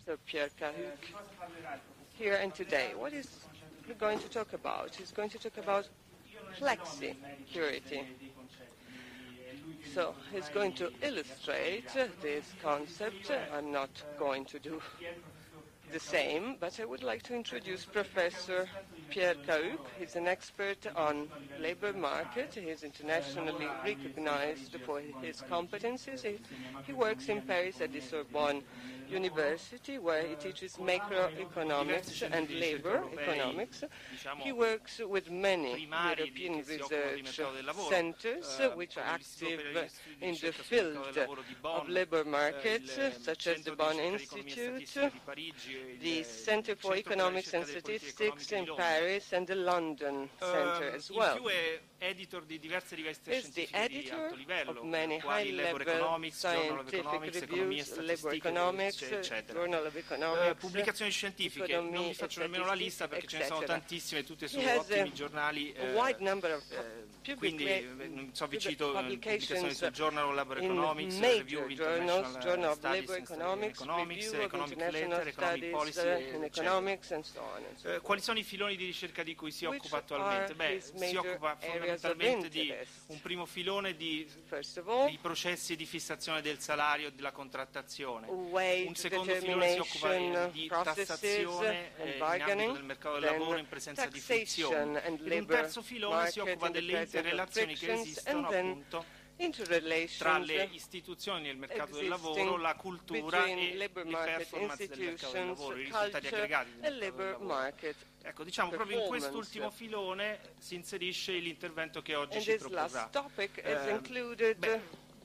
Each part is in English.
Professor Pierre CAHUC here and today. What is he going to talk about? He's going to talk about flexicurity. So he's going to illustrate this concept. I'm not going to do the same, but I would like to introduce Professor Pierre CAHUC. He's an expert on labor market. He is internationally recognized for his competencies. He works in Paris at the Sorbonne University, where he teaches macroeconomics and labor economics. He works with many European research centers which are active in the field of labor markets, such as the Bonn Institute, the Center for Economics and Statistics in Paris, and the London Center as well. Is the editor of many high-level scientific reviews, labor economics, Journal of Economics, pubblicazioni scientifiche. Non vi faccio nemmeno la lista perché ce ne sono tantissime, tutte su ottimi giornali. Quindi non so, vi cito pubblicazioni sul Journal of Labor Economics, Review of International Studies in Economics, Economic Letter, Economic Policy, eccetera. Quali sono i filoni di ricerca di cui si occupa attualmente? Si occupa fondamentalmente di un primo filone di processi di fissazione del salario e della contrattazione. Un secondo filone si occupa di tassazione nell'ambito del mercato del lavoro in presenza di frizioni. Un terzo filone si occupa delle interrelazioni che esistono appunto tra le istituzioni nel mercato del lavoro, la cultura e le performance del mercato del lavoro, i risultati aggregati del mercato del lavoro. Ecco, diciamo proprio in quest'ultimo filone si inserisce l'intervento che oggi ci proporrà.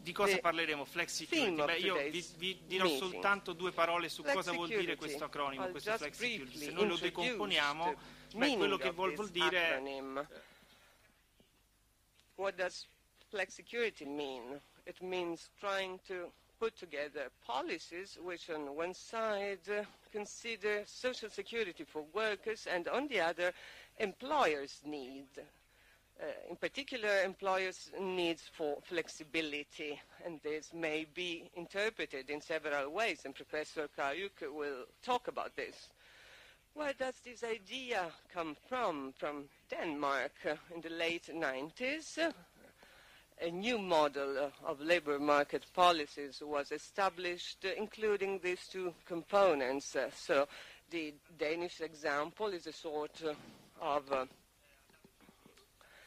Di cosa parleremo? Flexicurity. Io vi dirò soltanto due parole su cosa vuol dire questo acronimo, questo Flexicurity. Se noi lo decomponiamo, quello che vuol dire... What does flexicurity mean? It means trying to put together policies which on one side consider social security for workers and on the other employers' need. In particular, employers' needs for flexibility, and this may be interpreted in several ways, and Professor CAHUC will talk about this. Where does this idea come from? From Denmark in the late 90s. A new model of labor market policies was established, including these two components. So the Danish example is a sort of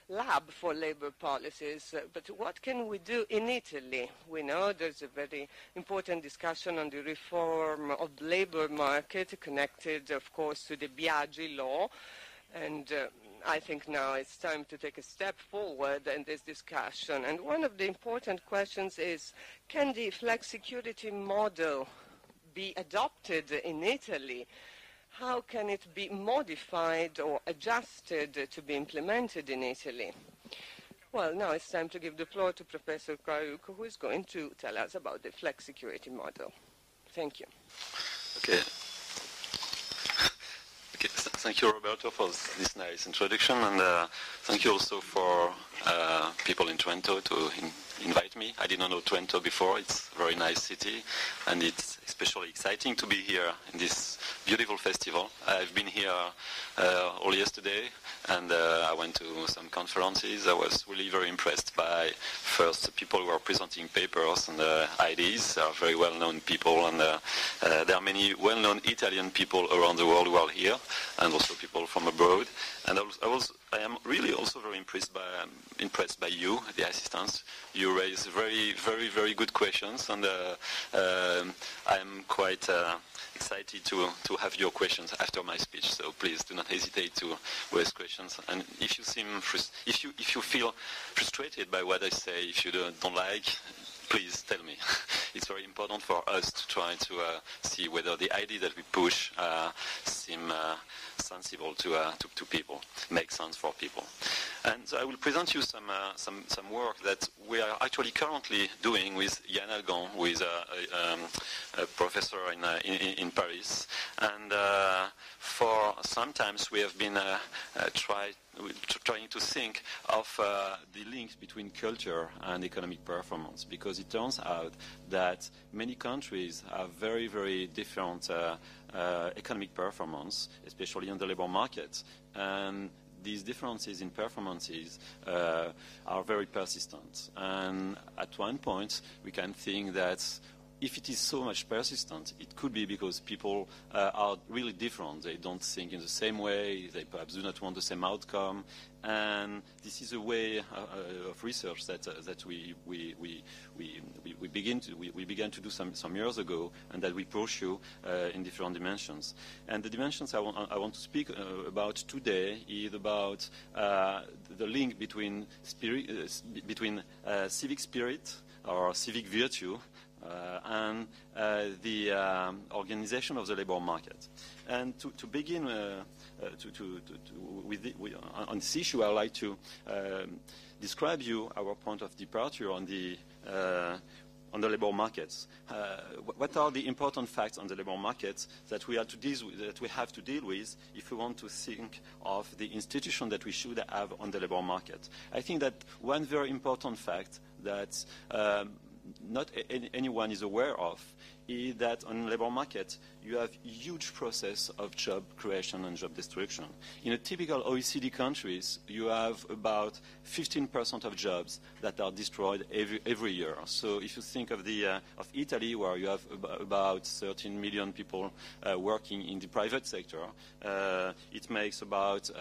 lab for labor policies, but what can we do in Italy? We know there's a very important discussion on the reform of the labor market connected, of course, to the Biagi law, and I think now it's time to take a step forward in this discussion. And one of the important questions is, can the flexicurity model be adopted in Italy? How can it be modified or adjusted to be implemented in Italy? Well, now it's time to give the floor to Professor CAHUC, who is going to tell us about the flexicurity model. Thank you. Okay. Thank you, Roberto, for this nice introduction, and thank you also for people in Trento to invite me. I didn't know Trento before. It's a very nice city, and it's especially exciting to be here in this beautiful festival. I've been here all yesterday, and I went to some conferences. I was really very impressed by, first, the people who are presenting papers and ideas. They are very well-known people, and there are many well-known Italian people around the world who are here, and also people from abroad. And I am really also very impressed by you, the assistants. You raise very, very, very good questions, and I am quite excited to have your questions after my speech. So please do not hesitate to raise questions. And if you if you feel frustrated by what I say, if you don't like, please tell me. It's very important for us to try to see whether the idea that we push seem sensible to people, make sense for people. And so I will present you some work that we are actually currently doing with Yann Algan, who is a professor in Paris. And for sometimes we have been trying to think of the links between culture and economic performance, because it turns out that many countries have very, very different economic performance, especially on the labor market. And these differences in performances are very persistent. And at one point, we can think that if it is so much persistent, it could be because people are really different. They don't think in the same way. They perhaps do not want the same outcome. And this is a way of research that we began to do some years ago, and that we pursue in different dimensions. And the dimensions I want to speak about today is about the link between civic spirit or civic virtue and the organization of the labor market. And to begin on this issue, I would like to describe you our point of departure on the labor markets. What are the important facts on the labor markets that we have to deal with if we want to think of the institution that we should have on the labor market? I think that one very important fact that not anyone is aware of is that on the labor market you have a huge process of job creation and job destruction. In a typical OECD countries, you have about 15% of jobs that are destroyed every year. So if you think of Italy, where you have about 13 million people working in the private sector, it makes about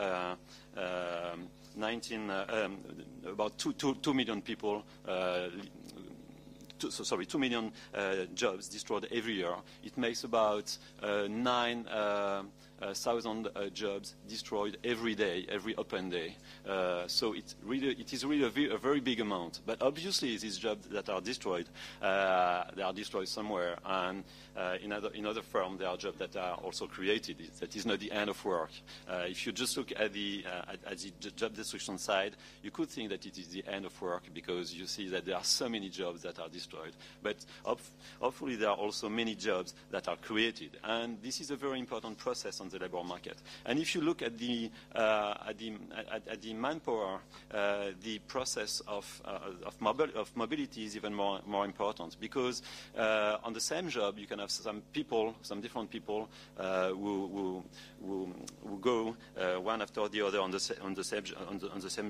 2 million people. 2 million jobs destroyed every year. It makes about 9,000 jobs destroyed every day, every open day. So it is really a very big amount. But obviously, these jobs that are destroyed, they are destroyed somewhere, and in other firms, there are jobs that are also created. That is not the end of work. If you just look at the job destruction side, you could think that it is the end of work, because you see that there are so many jobs that are destroyed. But hopefully, there are also many jobs that are created, and this is a very important process on the labor market. And if you look at the manpower, the process of mobility is even more important, because on the same job you can have some different people who go one after the other on the same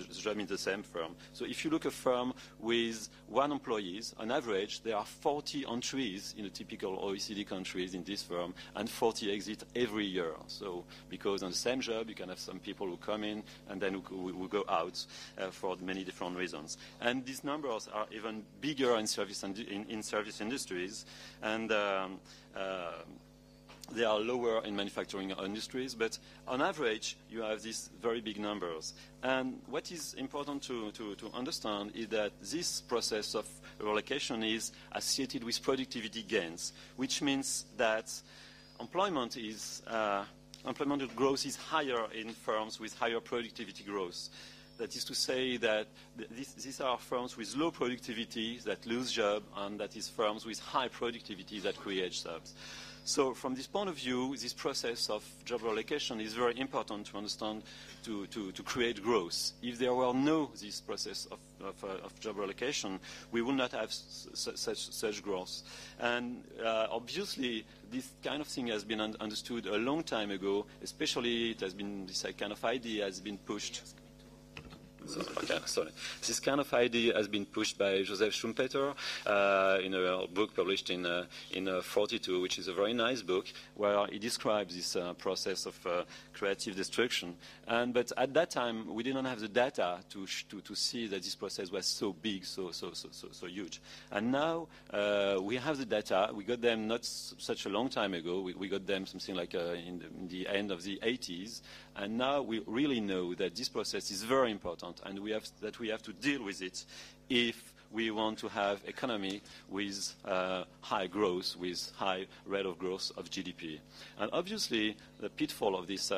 job in the same firm. So if you look at a firm with 1 employee, on average there are 40 entries in a typical OECD countries in this firm, and 40 exit every year. So because on the same job you can have some people who come in and then who go out for many different reasons. And these numbers are even bigger in service industries, and they are lower in manufacturing industries, but on average you have these very big numbers. And what is important to understand is that this process of relocation is associated with productivity gains, which means that employment growth is higher in firms with higher productivity growth. That is to say that these are firms with low productivity that lose jobs, and that is firms with high productivity that create jobs. So from this point of view, this process of job relocation is very important to understand, to create growth. If there were no this process of job relocation, we would not have such growth. And obviously, this kind of thing has been understood a long time ago, especially this kind of idea has been pushed. This kind of idea has been pushed by Joseph Schumpeter in a book published in 1942, which is a very nice book, where he describes this process of creative destruction. But at that time, we didn't have the data to see that this process was so big, so huge. And now we have the data. We got them not such a long time ago. We got them something like in the end of the 80s. And now we really know that this process is very important, and we have to deal with it if we want to have economy with high growth, with high rate of growth of GDP. And obviously, the pitfall of this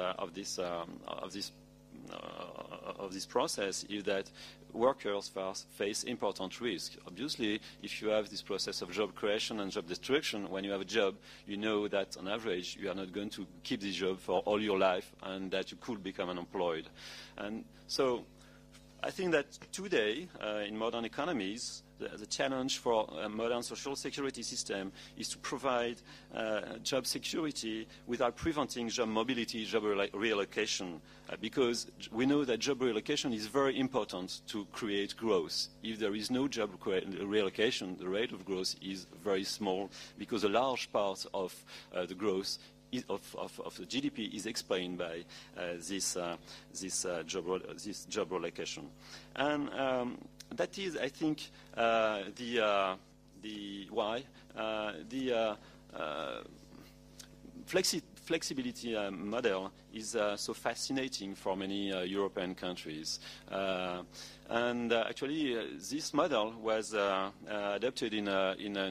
this process is that workers face important risks. Obviously, if you have this process of job creation and job destruction, when you have a job, you know that on average you are not going to keep this job for all your life and that you could become unemployed. And so I think that today, in modern economies, the challenge for a modern social security system is to provide job security without preventing job mobility, job reallocation, because we know that job reallocation is very important to create growth. If there is no job reallocation, the rate of growth is very small, because a large part of the growth of the GDP is explained by this job relocation. And that is, I think, the why the flexibility model is so fascinating for many European countries. And actually, this model was adopted in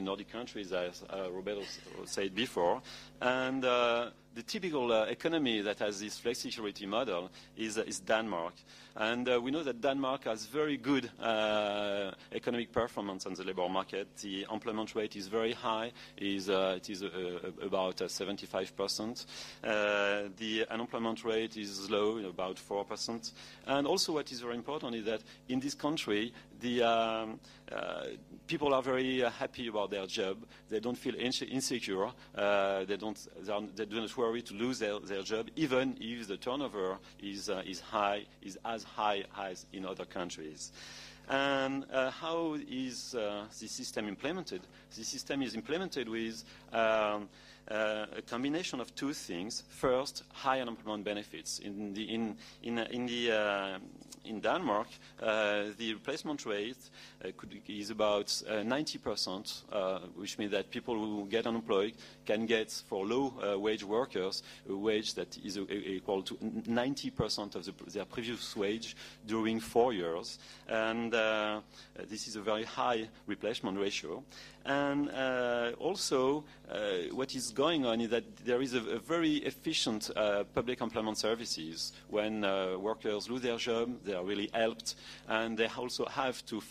Nordic countries, as Roberto said before. And the typical economy that has this flexicurity model is Denmark. And we know that Denmark has very good economic performance on the labor market. The employment rate is very high. It is about 75%. The unemployment rate is low, about 4%. And also what is very important is that in this country, the people are very happy about their job. They don't feel insecure. They do not worry to lose their job, even if the turnover is as high as in other countries. And how is the system implemented? The system is implemented with a combination of two things. First, high unemployment benefits. In Denmark, the replacement rate is about 90%, which means that people who get unemployed can get, for low-wage workers, a wage that is equal to 90% of their previous wage during 4 years. And this is a very high replacement ratio. And also, what is going on is that there is a very efficient public employment services. When workers lose their job, they are really helped, and they also have to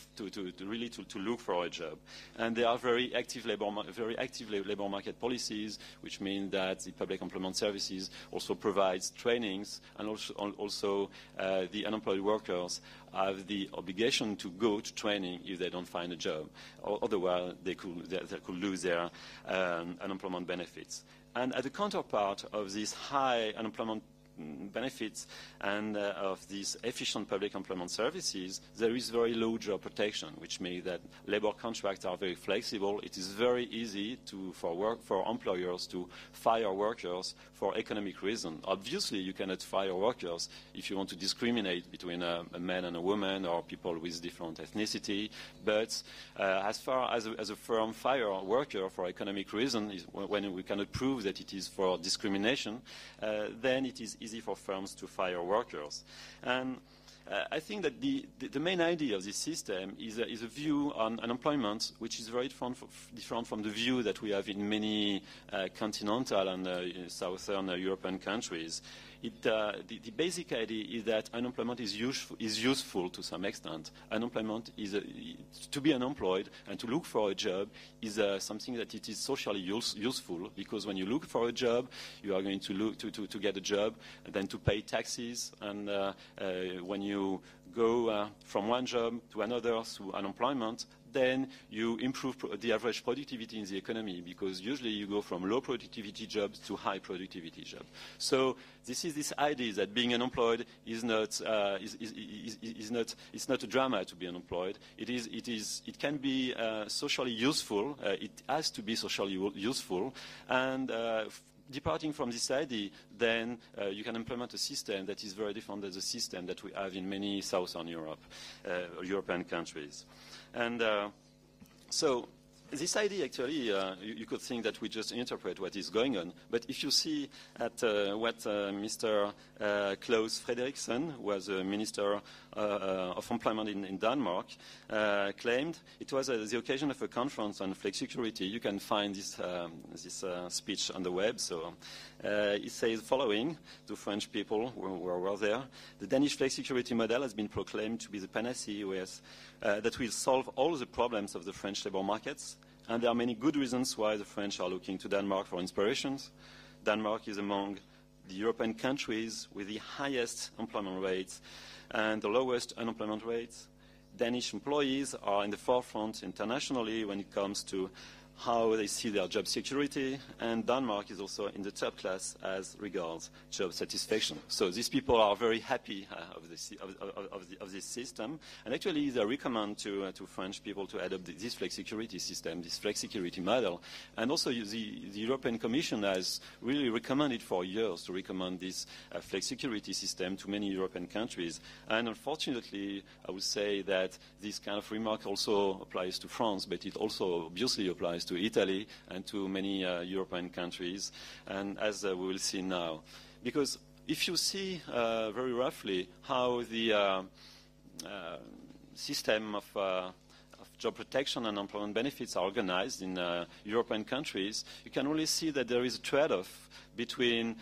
look for a job. And there are very active labor market policies, which mean that the public employment services also provides trainings, and also the unemployed workers have the obligation to go to training if they don't find a job. Otherwise, they could lose their unemployment benefits. And at the counterpart of these high unemployment benefits and of these efficient public employment services, there is very low job protection, which means that labor contracts are very flexible. It is very easy for employers to fire workers for economic reasons. Obviously, you cannot fire workers if you want to discriminate between a man and a woman or people with different ethnicity. But as far as a firm fire a worker for economic reasons, when we cannot prove that it is for discrimination, then it is easy for firms to fire workers. And I think that the main idea of this system is a view on unemployment which is very different from the view that we have in many continental and southern European countries. The basic idea is that unemployment is useful to some extent. Unemployment is to be unemployed and to look for a job is something that it is socially useful, because when you look for a job, you are going to look to get a job and then to pay taxes. And when you go from one job to another through unemployment, then you improve the average productivity in the economy, because usually you go from low productivity jobs to high productivity jobs. So this is this idea that being unemployed is not it's not a drama to be unemployed. It can be socially useful. It has to be socially useful, and departing from this idea, then you can implement a system that is very different than the system that we have in many Southern European countries. And so this idea, actually, you could think that we just interpret what is going on. But if you see at what Mr. Claus Frederiksen, who was a Minister of Employment in Denmark, claimed, it was the occasion of a conference on flexicurity. You can find this speech on the web. So he says the following to French people who were there. The Danish flexicurity model has been proclaimed to be the panacea that will solve all the problems of the French labor markets. And there are many good reasons why the French are looking to Denmark for inspirations. Denmark is among the European countries with the highest employment rates and the lowest unemployment rates. Danish employees are in the forefront internationally when it comes to how they see their job security, and Denmark is also in the top class as regards job satisfaction. So these people are very happy of this system, and actually they recommend to French people to adopt this flexicurity system, this flexicurity model. And also the European Commission has really recommended for years to recommend this flexicurity system to many European countries. And unfortunately, I would say that this kind of remark also applies to France, but it also obviously applies to Italy and to many European countries, and as we will see now. Because if you see very roughly how the system of job protection and employment benefits are organized in European countries, you can really see that there is a trade-off between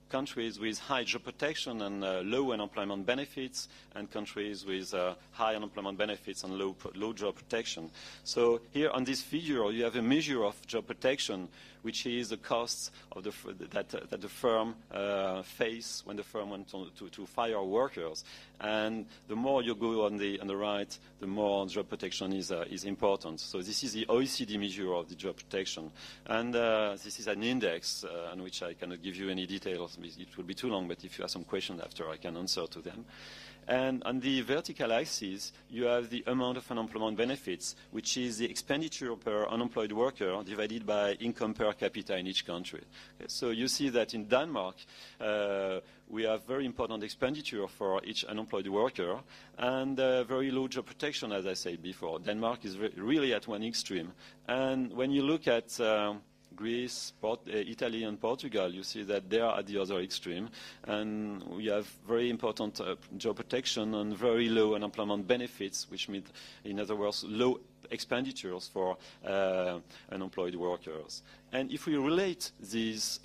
countries with high job protection and low unemployment benefits and countries with high unemployment benefits and low job protection. So here on this figure you have a measure of job protection, which is the costs of that the firm face when the firm went to fire workers. And the more you go on the right, the more job protection is important. So this is the OECD measure of the job protection. And this is an index on which I cannot give you any details. It will be too long, but if you have some questions after, I can answer to them. And on the vertical axis, you have the amount of unemployment benefits, which is the expenditure per unemployed worker divided by income per capita in each country. Okay, so you see that in Denmark, we have very important expenditure for each unemployed worker and very low job protection, as I said before. Denmark is really at one extreme. And when you look at Greece, Italy and Portugal, you see that they are at the other extreme, and we have very important job protection and very low unemployment benefits, which mean, in other words, low expenditures for unemployed workers. And if we relate these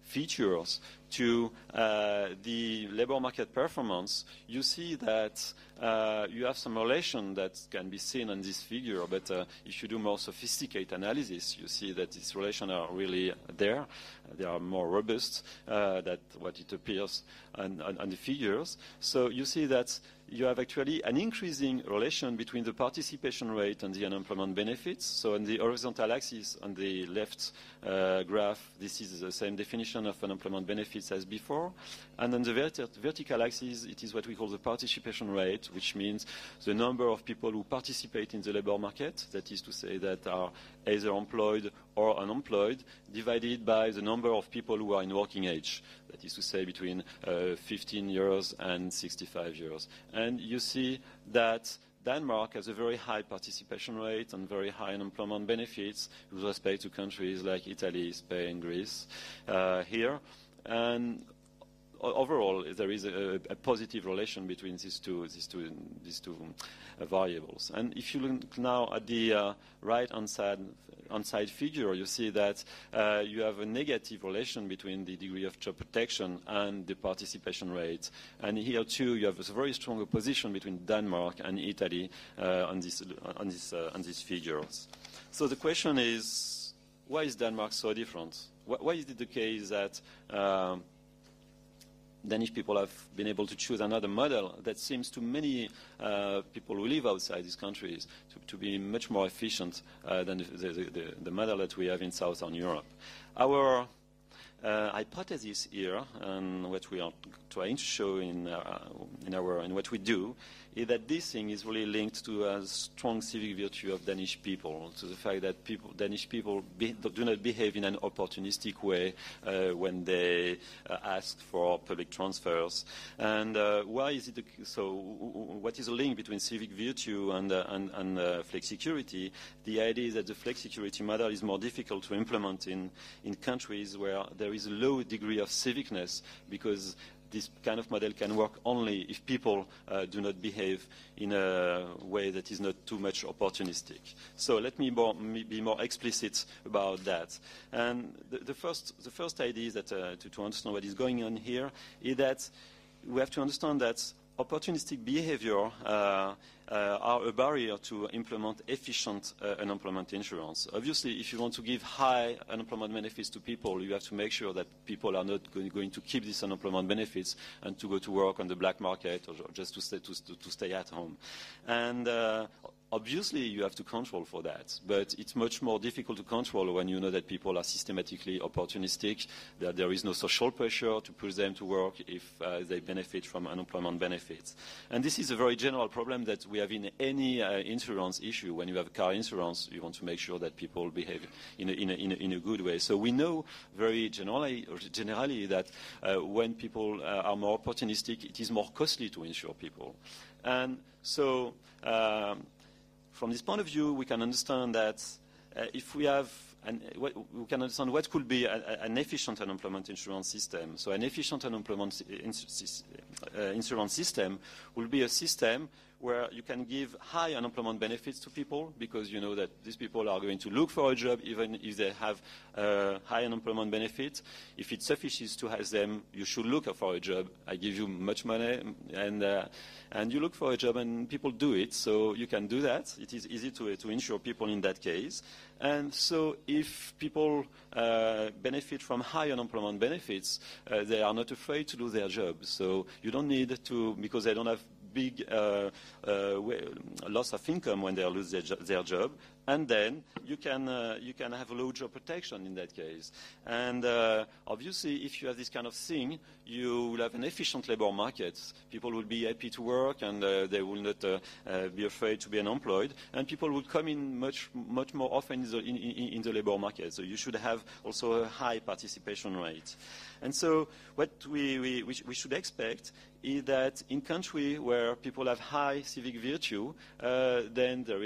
features to the labor market performance, you see that you have some relation that can be seen on this figure, but if you do more sophisticated analysis, you see that these relations are really there. They are more robust than what it appears on the figures. So you see that you have actually an increasing relation between the participation rate and the unemployment benefits. So on the horizontal axis, on the left graph, this is the same definition of unemployment benefits as before. And on the vertical axis, it is what we call the participation rate, which means the number of people who participate in the labor market, that is to say that are either employed or unemployed, divided by the number of people who are in working age, that is to say between 15 years and 65 years. And you see that Denmark has a very high participation rate and very high unemployment benefits with respect to countries like Italy, Spain, Greece here. And overall, there is a positive relation between these two variables. And if you look now at the right-hand side figure, you see that you have a negative relation between the degree of job protection and the participation rate. And here too, you have a very strong opposition between Denmark and Italy on these figures. So the question is, why is Denmark so different? Why is it the case that Danish people have been able to choose another model that seems to many people who live outside these countries to be much more efficient than the model that we have in Southern Europe? Our hypothesis here, and what we are trying to show in what we do, is that this thing is really linked to a strong civic virtue of Danish people, to the fact that Danish people do not behave in an opportunistic way when they ask for public transfers. And why is it so? What is the link between civic virtue and flexicurity? The idea is that the flexicurity model is more difficult to implement in countries where there is a low degree of civicness, because this kind of model can work only if people do not behave in a way that is not too much opportunistic. So let me be more explicit about that. And the first idea is that to understand what is going on here is that we have to understand that opportunistic behavior are a barrier to implement efficient unemployment insurance. Obviously, if you want to give high unemployment benefits to people, you have to make sure that people are not going to keep these unemployment benefits and to go to work on the black market or just to stay at home. And obviously, you have to control for that, but it's much more difficult to control when you know that people are systematically opportunistic, that there is no social pressure to push them to work if they benefit from unemployment benefits. And this is a very general problem that we have in any insurance issue. When you have car insurance, you want to make sure that people behave in a good way. So we know very generally that when people are more opportunistic, it is more costly to insure people. And so from this point of view, we can understand that if we have we can understand what could be an efficient unemployment insurance system. So an efficient unemployment insurance system will be a system where you can give high unemployment benefits to people, because you know that these people are going to look for a job even if they have high unemployment benefit. If it suffices to ask them, you should look for a job, I give you much money, and you look for a job and people do it, so you can do that. It is easy to insure people in that case. And so if people benefit from high unemployment benefits, they are not afraid to do their job. So you don't need to, because they don't have big loss of income when they lose their job, and then you can have a low job protection in that case. And obviously, if you have this kind of thing, you will have an efficient labor market. People will be happy to work, and they will not be afraid to be unemployed, and people will come in much more often in the labor market. So you should have also a high participation rate. And so what we should expect is that in countries where people have high civic virtue, then there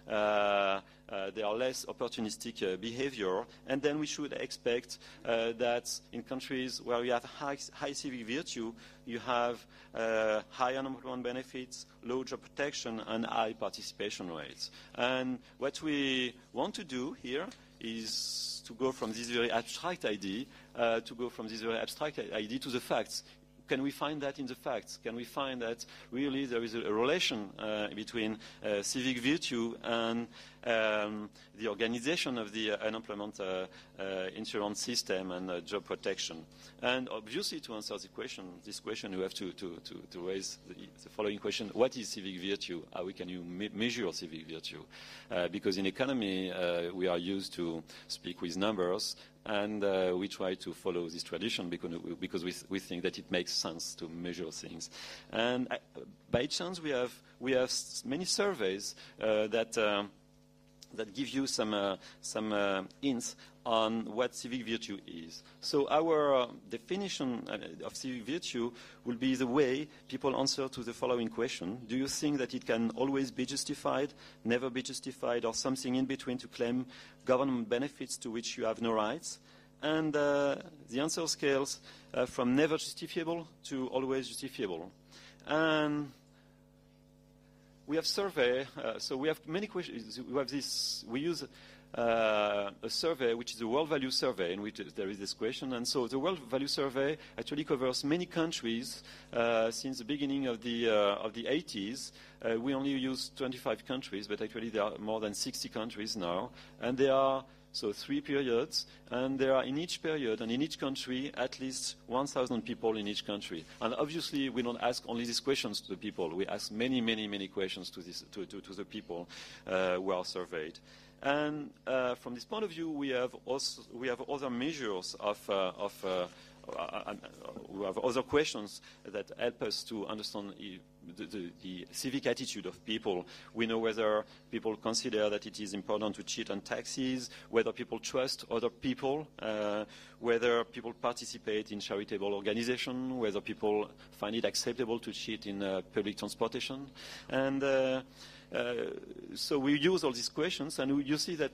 are less opportunistic behavior, and then we should expect that in countries where you have high civic virtue, you have high unemployment benefits, low job protection, and high participation rates. And what we want to do here is to go from this very abstract idea to the facts. Can we find that in the facts? Can we find that really there is a relation between civic virtue and the organization of the unemployment insurance system and job protection? And obviously, to answer this question, you have to raise the following question: what is civic virtue? How can you measure civic virtue? Because in economy, we are used to speak with numbers, and we try to follow this tradition because we think that it makes sense to measure things. And by chance, we have many surveys that give you some hints on what civic virtue is. So our definition of civic virtue will be the way people answer to the following question: do you think that it can always be justified, never be justified, or something in between to claim government benefits to which you have no rights? And the answer scales from never justifiable to always justifiable. And we have survey, so we have many questions. We use a survey, which is a world value survey, in which there is this question. And so the world value survey actually covers many countries since the beginning of the 80s. We only use 25 countries, but actually there are more than 60 countries now. And they are so 3 periods, and there are in each period and in each country at least 1,000 people in each country. And obviously we don't ask only these questions to the people, we ask many, many, many questions to the people who are surveyed. And from this point of view, we have other measures we have other questions that help us to understand the civic attitude of people. We know whether people consider that it is important to cheat on taxes, whether people trust other people, whether people participate in charitable organizations, whether people find it acceptable to cheat in public transportation. And so we use all these questions, and you see that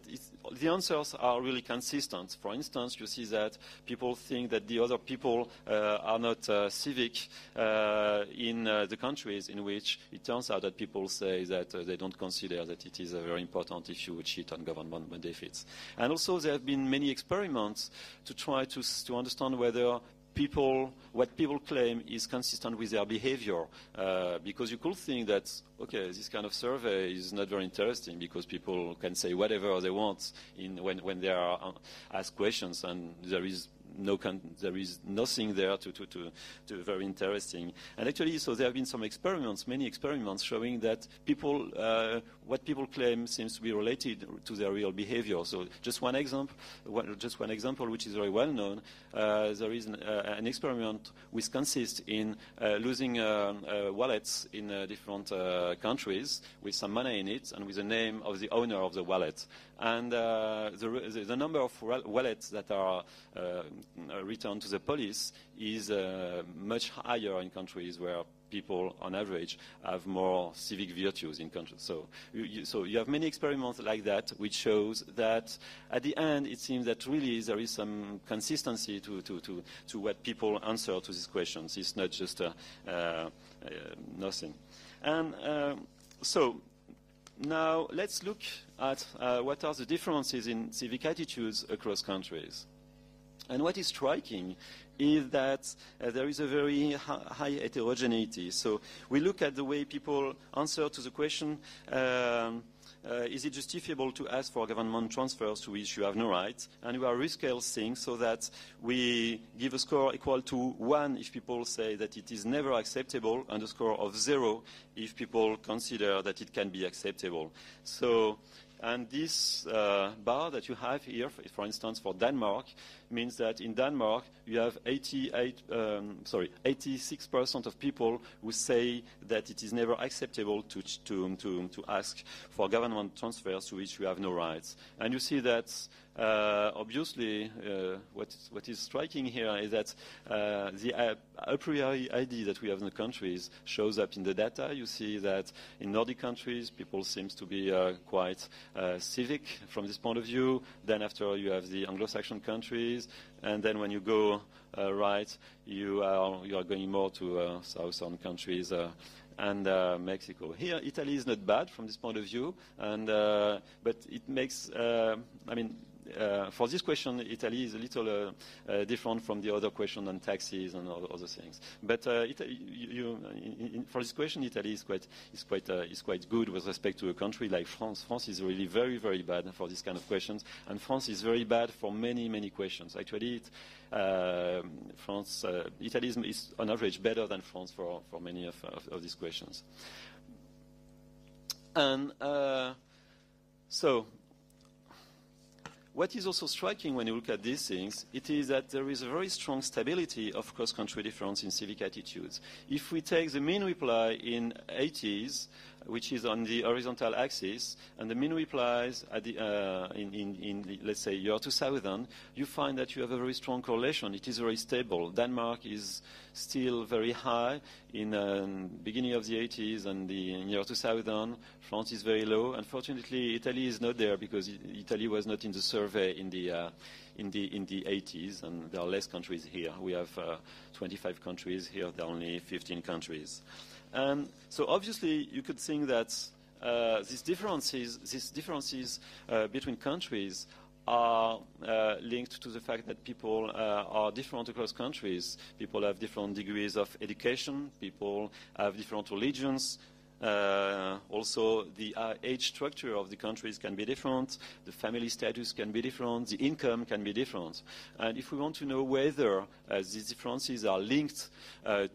the answers are really consistent. For instance, you see that people think that the other people are not civic in the countries in which it turns out that people say that they don't consider that it is very important if you cheat on government benefits. And also there have been many experiments to try to understand whether what people claim is consistent with their behavior, because you could think that, okay, this kind of survey is not very interesting because people can say whatever they want when they are asked questions, and there is nothing there to very interesting. And actually, so there have been some experiments, many experiments, showing that what people claim seems to be related to their real behavior. So just one example, which is very well known. There is an experiment which consists in losing wallets in different countries with some money in it and with the name of the owner of the wallet. And the number of wallets that are returned to the police is much higher in countries where people, on average, have more civic virtues in countries. So you have many experiments like that, which shows that at the end it seems that really there is some consistency to what people answer to these questions. It's not just nothing. And so now let's look at what are the differences in civic attitudes across countries. And what is striking is that there is a very high heterogeneity. So we look at the way people answer to the question, is it justifiable to ask for government transfers to which you have no right? And we are rescale things so that we give a score equal to 1 if people say that it is never acceptable, and a score of 0 if people consider that it can be acceptable. So, and this bar that you have here, for instance, for Denmark, means that in Denmark you have 86% of people who say that it is never acceptable to ask for government transfers to which you have no rights. And you see that obviously what is striking here is that the a priori ID that we have in the countries shows up in the data. You see that in Nordic countries people seem to be quite civic from this point of view. Then after you have the Anglo-Saxon countries, and then when you go right, you are going more to southern countries and Mexico. Here, Italy is not bad from this point of view, and but it makes for this question, Italy is a little different from the other question on taxes and other things. But for this question, Italy is quite good with respect to a country like France. France is really very, very bad for this kind of questions, and France is very bad for many, many questions. Actually, Italy is on average better than France for many of these questions. And so, what is also striking when you look at these things, it is that there is a very strong stability of cross-country difference in civic attitudes. If we take the mean reply in 80s, which is on the horizontal axis, and the mean replies at the, in let's say, year 2000, you find that you have a very strong correlation. It is very stable. Denmark is still very high in the beginning of the 80s and in year 2000. France is very low. Unfortunately, Italy is not there because Italy was not in the survey in the 80s, and there are less countries here. We have 25 countries here. There are only 15 countries. And so obviously you could think that these differences between countries are linked to the fact that people are different across countries. People have different degrees of education. People have different religions. Also, the age structure of the countries can be different, the family status can be different, the income can be different. And if we want to know whether these differences are linked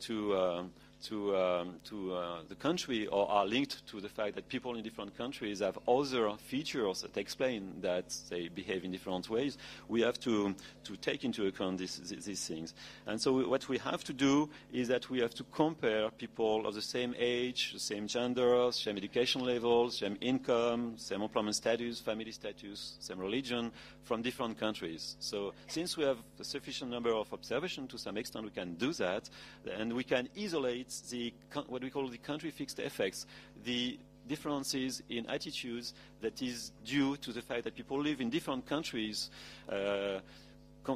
to the country or are linked to the fact that people in different countries have other features that explain that they behave in different ways, we have to take into account these things. And so what we have to do is that we have to compare people of the same age, the same gender, same education levels, same income, same employment status, family status, same religion from different countries. So since we have a sufficient number of observations, to some extent we can do that, and we can isolate what we call the country fixed effects, the differences in attitudes that is due to the fact that people live in different countries,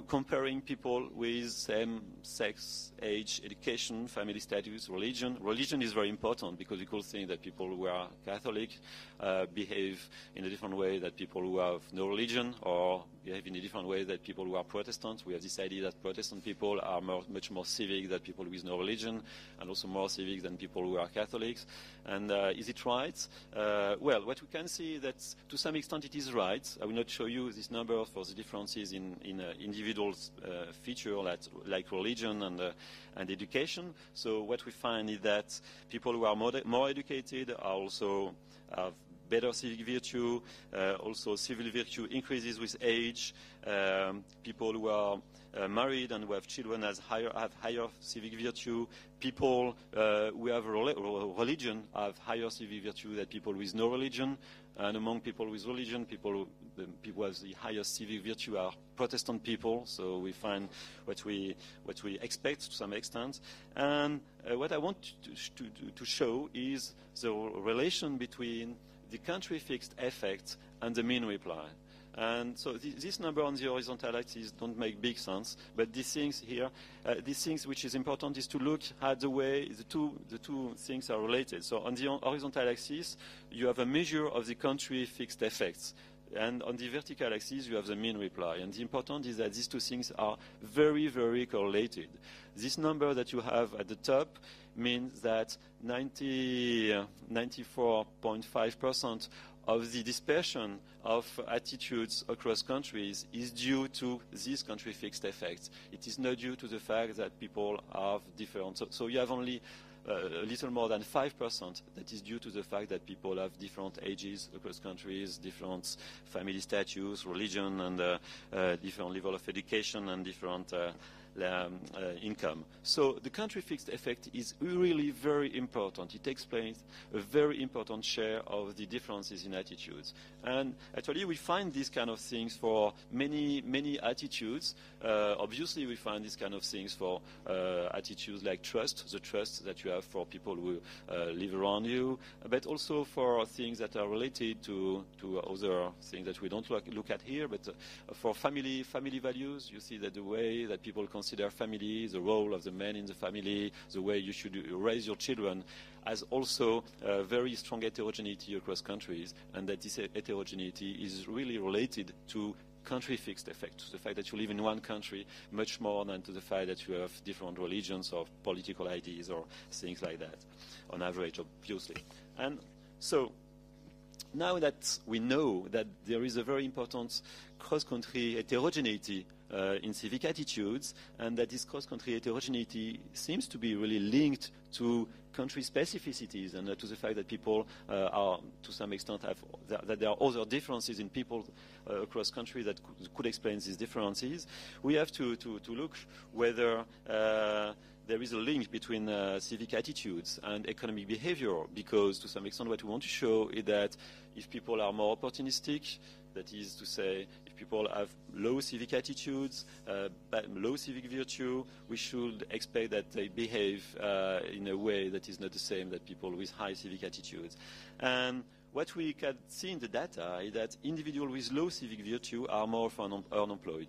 comparing people with same sex, age, education, family status, religion. Religion is very important because we could think that people who are Catholic behave in a different way than people who have no religion, or behave in a different way than people who are Protestant. We have this idea that Protestant people are much more civic than people with no religion, and also more civic than people who are Catholics. And is it right? Well, what we can see that to some extent it is right. I will not show you this number for the differences in individual feature like religion and education. So what we find is that people who are more educated are also have better civic virtue. Also, civil virtue increases with age. People who are married and who have children have higher civic virtue. People who have religion have higher civic virtue than people with no religion. And among people with religion, people who have the highest civic virtue are Protestant people. So we find what we expect to some extent. And what I want to show is the relation between the country fixed effect and the mean reply. And so this number on the horizontal axis don't make big sense, but these things here, these things which is important is to look at the way the two things are related. So on the horizontal axis, you have a measure of the country fixed effects. And on the vertical axis, you have the mean reply. And the important is that these two things are very, very correlated. This number that you have at the top means that 94.5% of the dispersion of attitudes across countries is due to these country fixed effects. It is not due to the fact that people are different. So you have only a little more than 5% that is due to the fact that people have different ages across countries, different family status, religion, and different level of education and different income. So the country fixed effect is really very important. It explains a very important share of the differences in attitudes. And actually we find these kind of things for many attitudes. Obviously we find these kind of things for attitudes like trust, the trust that you have for people who live around you, but also for things that are related to other things that we don't look at here, but for family values. You see that the way that people consider family, the role of the man in the family, the way you should raise your children, has also very strong heterogeneity across countries, and that this heterogeneity is really related to country fixed effect, to the fact that you live in one country much more than to the fact that you have different religions or political ideas or things like that, on average, obviously. And so now that we know that there is a very important cross-country heterogeneity in civic attitudes, and that this cross-country heterogeneity seems to be really linked to country specificities and to the fact that people are, to some extent, that there are other differences in people across countries that could explain these differences. We have to look whether there is a link between civic attitudes and economic behavior, because to some extent what we want to show is that if people are more opportunistic, that is to say, if people have low civic attitudes, low civic virtue, we should expect that they behave in a way that is not the same that people with high civic attitudes. And what we can see in the data is that individuals with low civic virtue are more unemployed.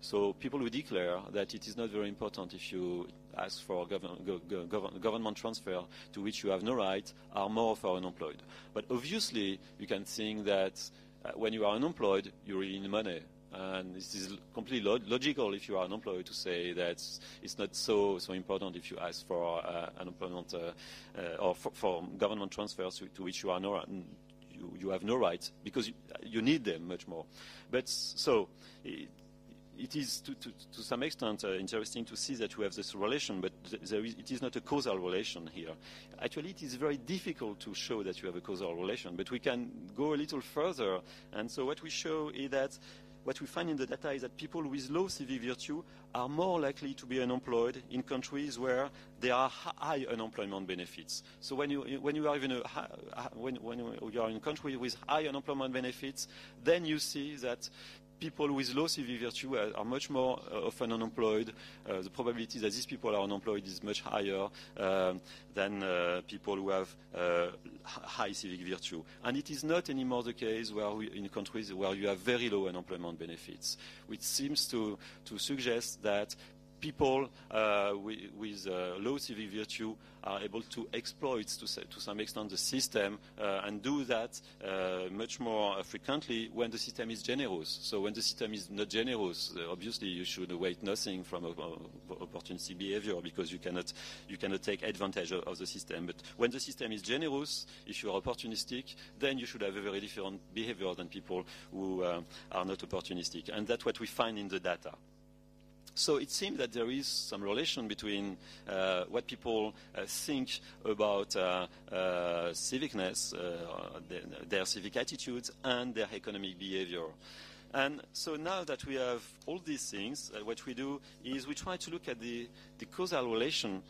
So people who declare that it is not very important if you ask for government transfer to which you have no right are more unemployed. But obviously, you can think that when you are unemployed, you really need money. And this is completely logical if you are unemployed to say that it's not so important if you ask for unemployment or for government transfers to which you are you have no right, because you need them much more. But so it is to some extent interesting to see that we have this relation, but it is not a causal relation here. Actually, it is very difficult to show that you have a causal relation, but we can go a little further. And so what we show is that what we find in the data is that people with low civic virtue are more likely to be unemployed in countries where there are high unemployment benefits. So when you are in when you are in a country with high unemployment benefits, then you see that people with low civic virtue are much more often unemployed. The probability that these people are unemployed is much higher than people who have high civic virtue. And it is not anymore the case in countries where you have very low unemployment benefits, which seems to suggest that people with low civic virtue are able to exploit to some extent the system and do that much more frequently when the system is generous. So when the system is not generous, obviously you should await nothing from opportunistic behavior, because you cannot take advantage of the system. But when the system is generous, if you are opportunistic, then you should have a very different behavior than people who are not opportunistic. And that's what we find in the data. So it seems that there is some relation between what people think about civicness, their civic attitudes, and their economic behavior. And so now that we have all these things, what we do is we try to look at the causal relation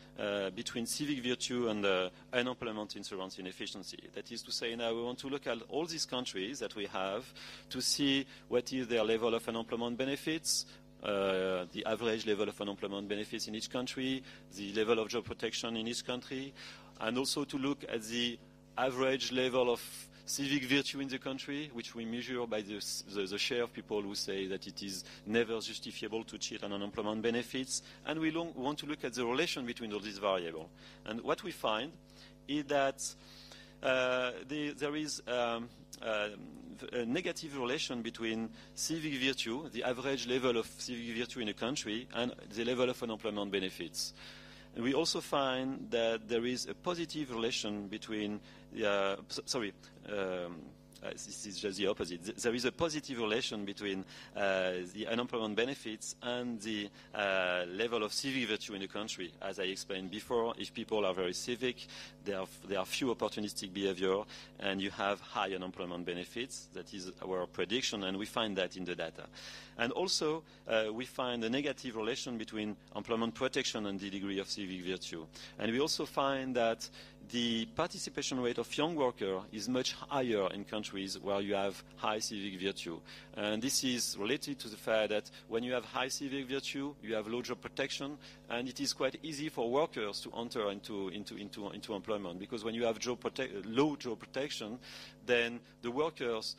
between civic virtue and unemployment, insurance, inefficiency. That is to say, now we want to look at all these countries that we have to see what is their level of unemployment benefits, the average level of unemployment benefits in each country, the level of job protection in each country, and also to look at the average level of civic virtue in the country, which we measure by the share of people who say that it is never justifiable to cheat on unemployment benefits. And we want to look at the relation between all these variables. And what we find is that there is a negative relation between civic virtue, the average level of civic virtue in a country, and the level of unemployment benefits. And we also find that there is a positive relation between, this is just the opposite. There is a positive relation between the unemployment benefits and the level of civic virtue in the country. As I explained before, if people are very civic, there are few opportunistic behavior, and you have high unemployment benefits. That is our prediction, and we find that in the data. And also, we find a negative relation between employment protection and the degree of civic virtue. And we also find that the participation rate of young workers is much higher in countries where you have high civic virtue. And this is related to the fact that when you have high civic virtue, you have low job protection, and it is quite easy for workers to enter into employment, because when you have low job protection, then the workers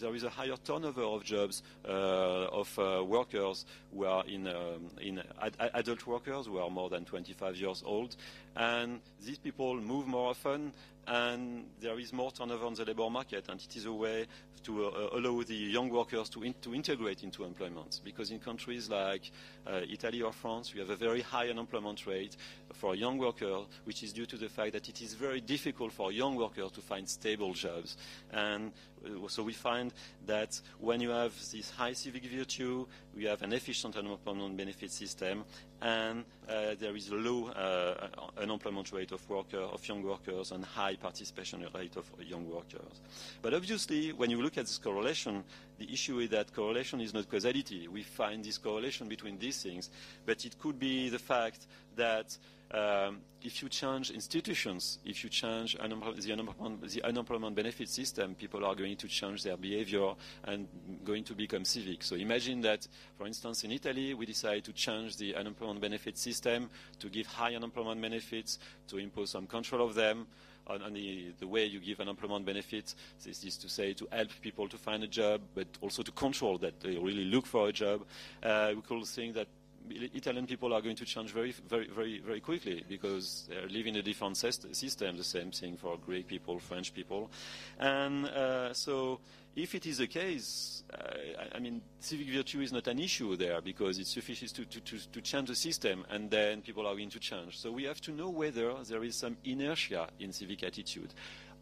there is a higher turnover of jobs of workers who are in adult workers who are more than 25 years old, and these people move more often, and there is more turnover on the labor market, and it is a way to allow the young workers to integrate into employment. Because in countries like Italy or France, we have a very high unemployment rate for young workers, which is due to the fact that it is very difficult for young workers to find stable jobs. And so we find that when you have this high civic virtue, we have an efficient unemployment benefit system, and there is a low unemployment rate of young workers and high participation rate of young workers. But obviously, when you look at this correlation, the issue is that correlation is not causality. We find this correlation between these things, but it could be the fact that if you change institutions, if you change the unemployment benefit system, people are going to change their behavior and going to become civic. So imagine that, for instance, in Italy, we decide to change the unemployment benefit system to give high unemployment benefits, to impose some control of them on the way you give unemployment benefits. This is to say to help people to find a job, but also to control that they really look for a job. We could think that Italian people are going to change very quickly because they live in a different system. The same thing for Greek people, French people, and so if it is the case, I mean, civic virtue is not an issue there because it's sufficient to change the system, and then people are going to change. So we have to know whether there is some inertia in civic attitude.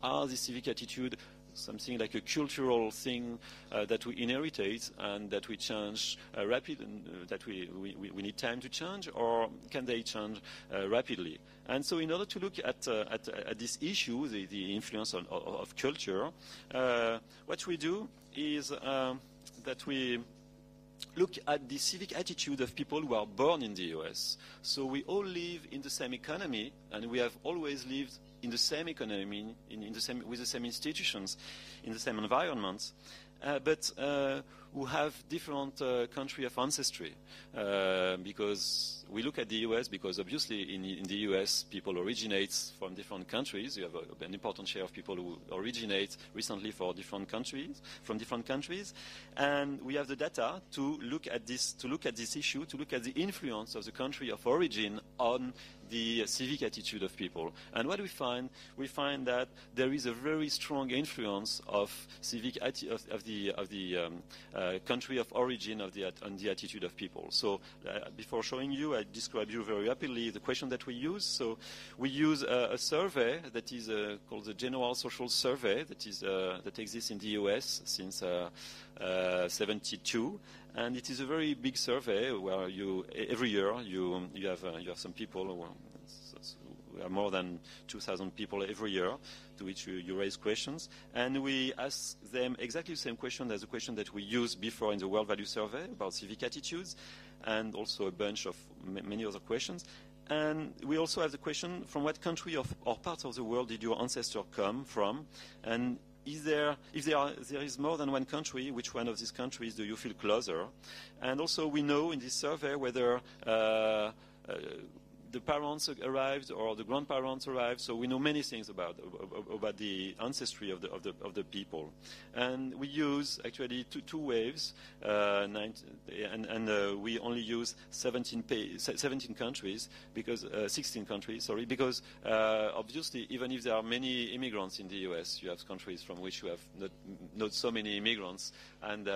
Are the civic attitude something like a cultural thing that we inherited and that we change rapidly, that we need time to change, or can they change rapidly? And so in order to look at this issue, the influence of culture, what we do is that we look at the civic attitude of people who are born in the US. So we all live in the same economy, and we have always lived in the same economy, with the same institutions, in the same environments, but who have different country of ancestry. Because we look at the US, because obviously in the US people originate from different countries. You have an important share of people who originate recently from different countries, and we have the data to look at this issue, to look at the influence of the country of origin on the civic attitude of people. And what we find that there is a very strong influence of civic of the country of origin on the attitude of people. So before showing you, I describe you very rapidly the question that we use. So we use a survey that is called the General Social Survey that exists in the US since 1972. And it is a very big survey where every year you have some people who are more than 2,000 people every year to which you raise questions, and we ask them exactly the same question as the question that we used before in the World Value Survey about civic attitudes, and also a bunch of many other questions. And we also have the question, from what country or part of the world did your ancestor come from? And if there is more than one country, which one of these countries do you feel closer? And also we know in this survey whether the parents arrived or the grandparents arrived, so we know many things about the ancestry of the people. And we use actually two waves, and we only use 16 countries because obviously even if there are many immigrants in the US, you have countries from which you have not so many immigrants, and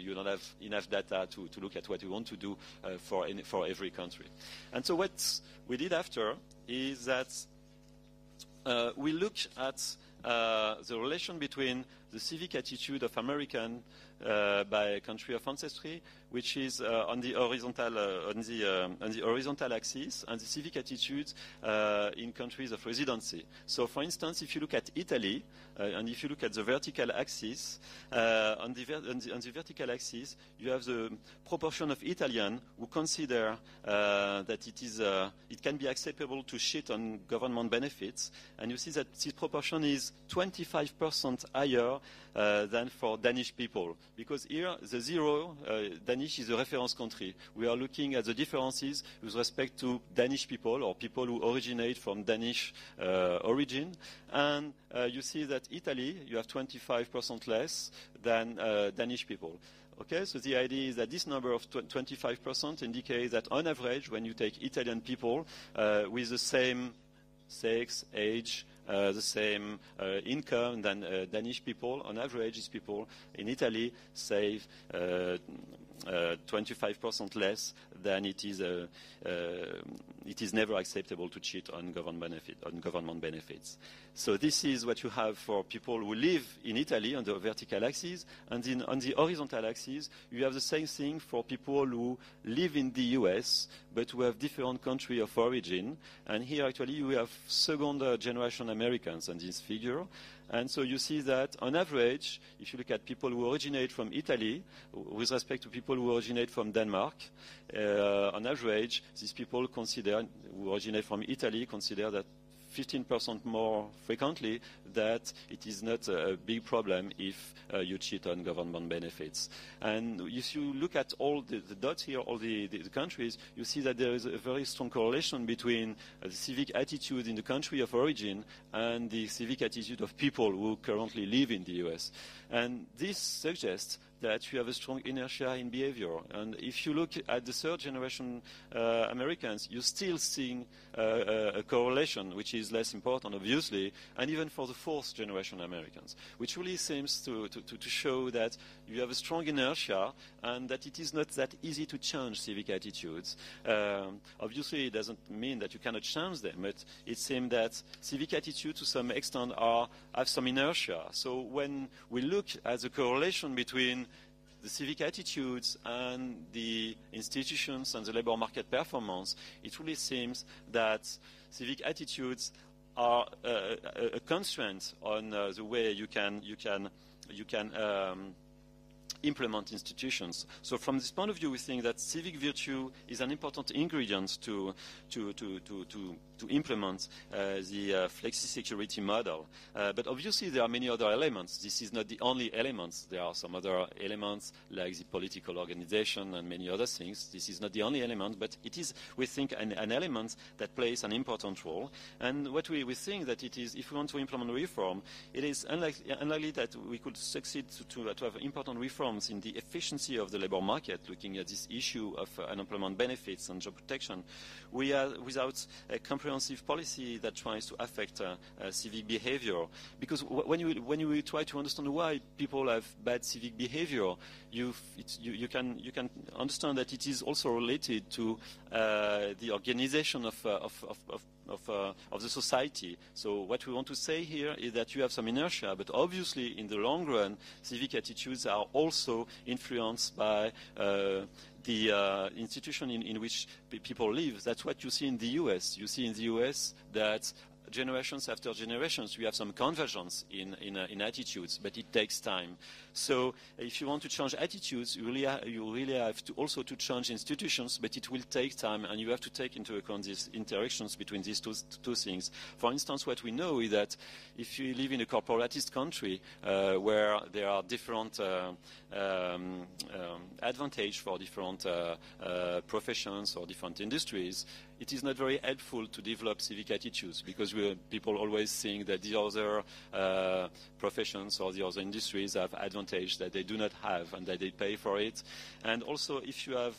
you don't have enough data to look at what you want to do for every country. And so what we did after is that we looked at the relation between the civic attitude of American by country of ancestry, which is on the horizontal axis, and the civic attitudes in countries of residency. So, for instance, if you look at Italy, and if you look at the vertical axis, on the vertical axis, you have the proportion of Italians who consider that it can be acceptable to cheat on government benefits, and you see that this proportion is 25% higher than for Danish people, because here the zero, Danish is a reference country. We are looking at the differences with respect to Danish people or people who originate from Danish origin, and you see that Italy, you have 25% less than Danish people. Okay, so the idea is that this number of 25% indicates that on average, when you take Italian people with the same sex, age, the same income than Danish people, on average, these people in Italy save 25% less than it is never acceptable to cheat on government benefits. So this is what you have for people who live in Italy on the vertical axis, and then on the horizontal axis you have the same thing for people who live in the US but who have different country of origin. And here actually you have second generation Americans on this figure. And so you see that on average, if you look at people who originate from Italy with respect to people who originate from Denmark, on average, these people who originate from Italy consider that 15% more frequently that it is not a big problem if you cheat on government benefits. And if you look at all the dots here, all the countries, you see that there is a very strong correlation between the civic attitude in the country of origin and the civic attitude of people who currently live in the US. And this suggests that you have a strong inertia in behavior. And if you look at the third generation Americans, you're still seeing a correlation, which is less important, obviously, and even for the fourth generation Americans, which really seems to show that you have a strong inertia and that it is not that easy to change civic attitudes. Obviously, it doesn't mean that you cannot change them, but it seems that civic attitudes to some extent have some inertia. So when we look at the correlation between the civic attitudes and the institutions and the labor market performance, it really seems that civic attitudes are a constraint on the way you can implement institutions. So from this point of view, we think that civic virtue is an important ingredient to implement the flexicurity model. But obviously there are many other elements. This is not the only elements. There are some other elements like the political organization and many other things. This is not the only element, but it is, we think, an element that plays an important role. And what we think that it is, if we want to implement reform, it is unlikely that we could succeed to have important reforms in the efficiency of the labor market, looking at this issue of unemployment benefits and job protection, we are without a comprehensive policy that tries to affect civic behavior. Because when you try to understand why people have bad civic behavior, you can understand that it is also related to the organization of the society. So what we want to say here is that you have some inertia, but obviously in the long run, civic attitudes are also influenced by the institution in which people live. That's what you see in the US. You see in the US that generations after generations, we have some convergence in attitudes, but it takes time. So if you want to change attitudes, you really have to also to change institutions, but it will take time, and you have to take into account these interactions between these two things. For instance, what we know is that if you live in a corporatist country where there are different advantages for different professions or different industries, it is not very helpful to develop civic attitudes, because people always think that the other professions or the other industries have advantage that they do not have and that they pay for it. And also, if you have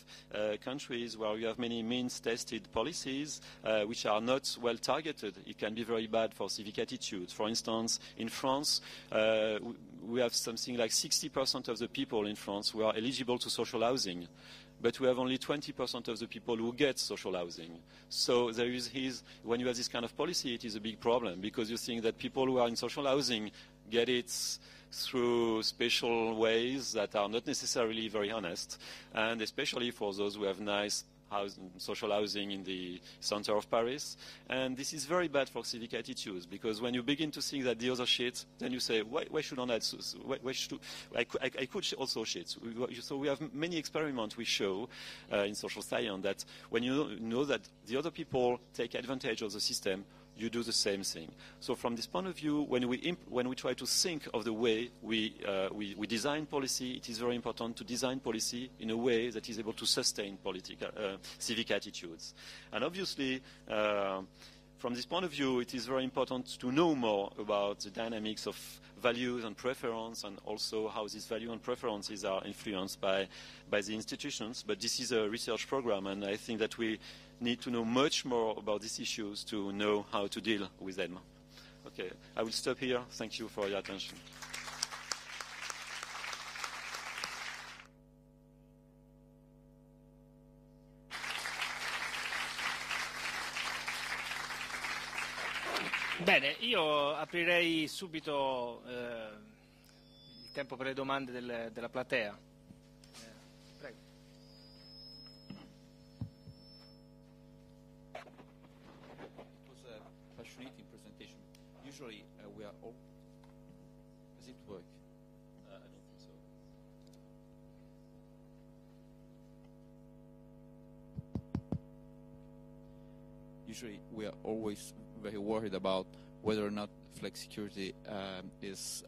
countries where you have many means-tested policies which are not well targeted, it can be very bad for civic attitudes. For instance, in France, we have something like 60% of the people in France who are eligible to social housing, but we have only 20% of the people who get social housing. So there is when you have this kind of policy, it is a big problem, because you think that people who are in social housing get it through special ways that are not necessarily very honest, and especially for those who have nice social housing in the center of Paris. And this is very bad for civic attitudes, because when you begin to think that the other shit, then you say, why shouldn't I could also shit. So we have many experiments we show in social science that when you know that the other people take advantage of the system, you do the same thing. So from this point of view, when we try to think of the way we design policy, it is very important to design policy in a way that is able to sustain civic attitudes. And obviously, from this point of view, it is very important to know more about the dynamics of values and preference, and also how these values and preferences are influenced by the institutions. But this is a research program, and I think that we need to know much more about these issues to know how to deal with them. Okay, I will stop here. Thank you for your attention. Bene, io aprirei subito il tempo per le domande della platea. Prego. It was a fascinating presentation. Usually we are all... Does it work? I don't think so. Usually we are always very worried about whether or not flexicurity is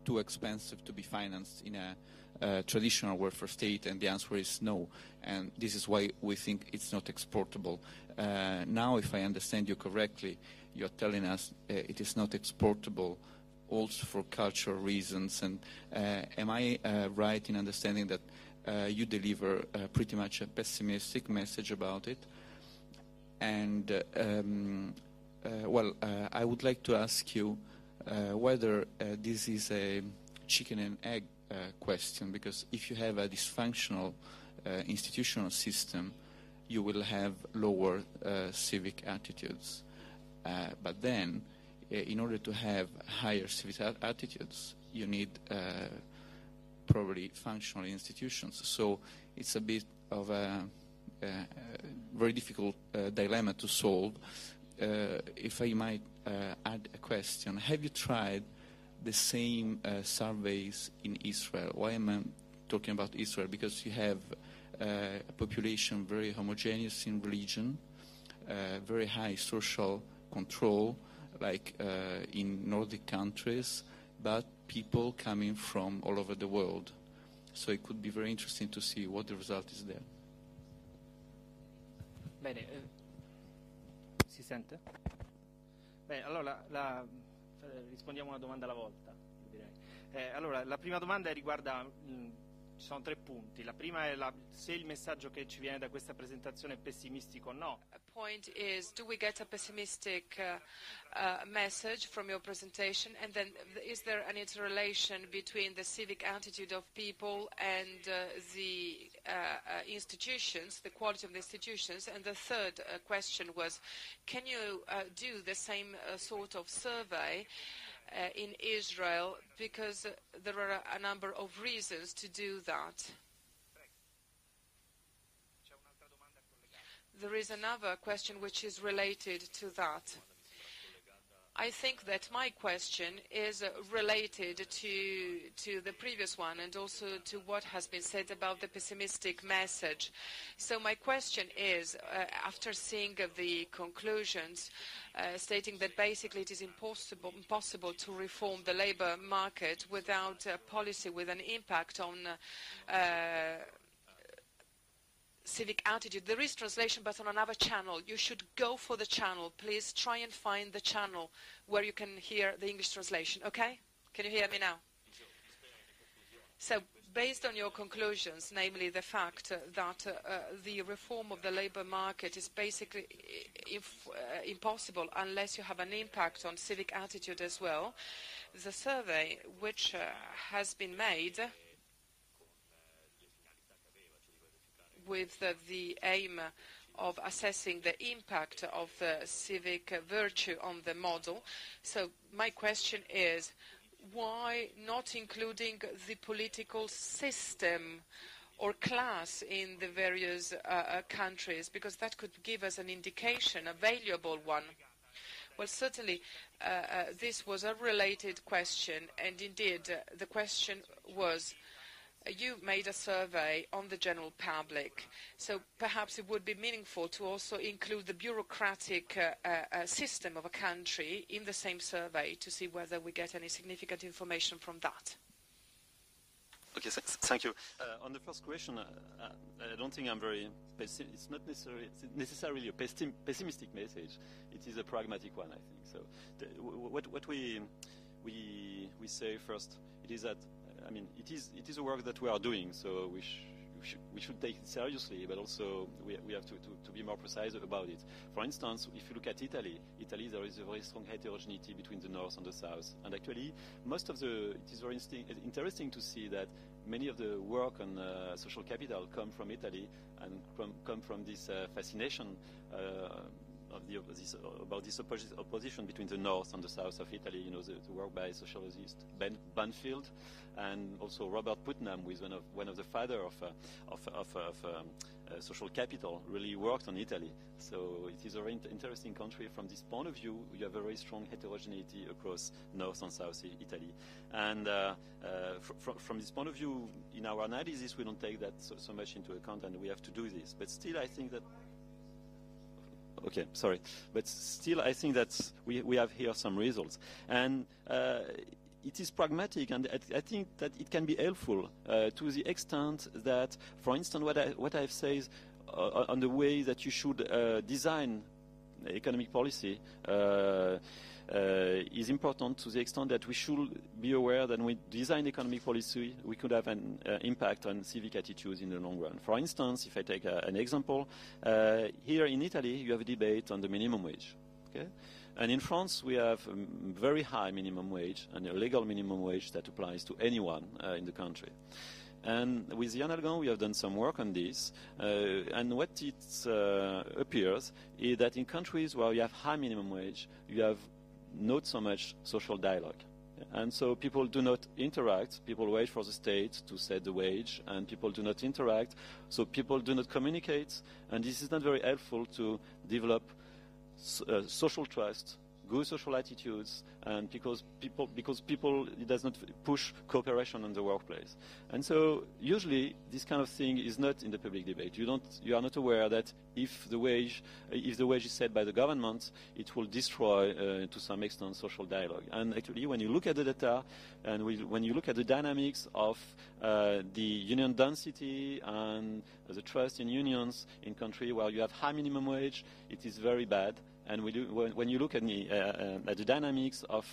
too expensive to be financed in a traditional welfare state, and the answer is no. And this is why we think it's not exportable. Now, if I understand you correctly, you're telling us it is not exportable also for cultural reasons. And am I right in understanding that you deliver pretty much a pessimistic message about it? And I would like to ask you whether this is a chicken and egg question, because if you have a dysfunctional institutional system, you will have lower civic attitudes. But then, in order to have higher civic attitudes, you need probably functional institutions. So it's a bit of a very difficult dilemma to solve. If I might add a question, have you tried the same surveys in Israel? Why am I talking about Israel? Because you have a population very homogeneous in religion, very high social control, like in Nordic countries, but people coming from all over the world. So it could be very interesting to see what the result is there. Bene, si sente? Bene, allora rispondiamo una domanda alla volta, direi. Allora, la prima domanda riguarda, ci sono 3 punti. La prima è se il messaggio che ci viene da questa presentazione è pessimistico o no. A point is, do we get a pessimistic message from your presentation? And then, is there an interrelation between the civic attitude of people and the institutions, the quality of the institutions? And the third question was, can you do the same sort of survey in Israel, because there are a number of reasons to do that? There is another question which is related to that. I think that my question is related to the previous one and also to what has been said about the pessimistic message. So my question is, after seeing the conclusions, stating that basically it is impossible to reform the labor market without a policy with an impact on civic attitude. There is translation, but on another channel. You should go for the channel. Please try and find the channel where you can hear the English translation. Okay? Can you hear me now? So, based on your conclusions, namely the fact that the reform of the labor market is basically impossible unless you have an impact on civic attitude as well, the survey which has been made with the aim of assessing the impact of civic virtue on the model. So my question is, why not including the political system or class in the various countries? Because that could give us an indication, a valuable one. Well, certainly this was a related question, and indeed the question was, you made a survey on the general public, so perhaps it would be meaningful to also include the bureaucratic system of a country in the same survey to see whether we get any significant information from that. Okay, thank you. On the first question, I don't think I'm very it's not necessarily a pessimistic message. It is a pragmatic one, I think. So what we say first, it is that, I mean, it is a work that we are doing, so we should take it seriously, but also we have to be more precise about it. For instance, if you look at Italy, there is a very strong heterogeneity between the north and the south. And actually, it is very interesting to see that many of the work on social capital come from Italy and come from this fascination about this opposition between the north and the south of Italy. You know, the work by sociologist Banfield and also Robert Putnam, who is one of the father of social capital, really worked on Italy. So it is a very interesting country from this point of view. You have a very strong heterogeneity across north and south Italy. And from this point of view, in our analysis, we don't take that so much into account, and we have to do this. But still, I think that okay, sorry. But still, I think that we have here some results. And it is pragmatic, and I think that it can be helpful to the extent that, for instance, what I've said on the way that you should design economic policy is important to the extent that we should be aware that when we design economic policy, we could have an impact on civic attitudes in the long run. For instance, if I take an example, here in Italy, you have a debate on the minimum wage. Okay? And in France, we have a very high minimum wage and a legal minimum wage that applies to anyone in the country. And with Yann Algan, we have done some work on this. And what it appears is that in countries where you have high minimum wage, you have not so much social dialogue. And so people do not interact. People wait for the state to set the wage, and people do not interact. So people do not communicate. And this is not very helpful to develop social trust, good social attitudes, and because people it does not push cooperation in the workplace. And so usually this kind of thing is not in the public debate. You are not aware that if the wage is set by the government, it will destroy to some extent social dialogue. And actually, when you look at the data and when you look at the dynamics of the union density and the trust in unions in countries where you have high minimum wage, it is very bad. And when you look at the dynamics of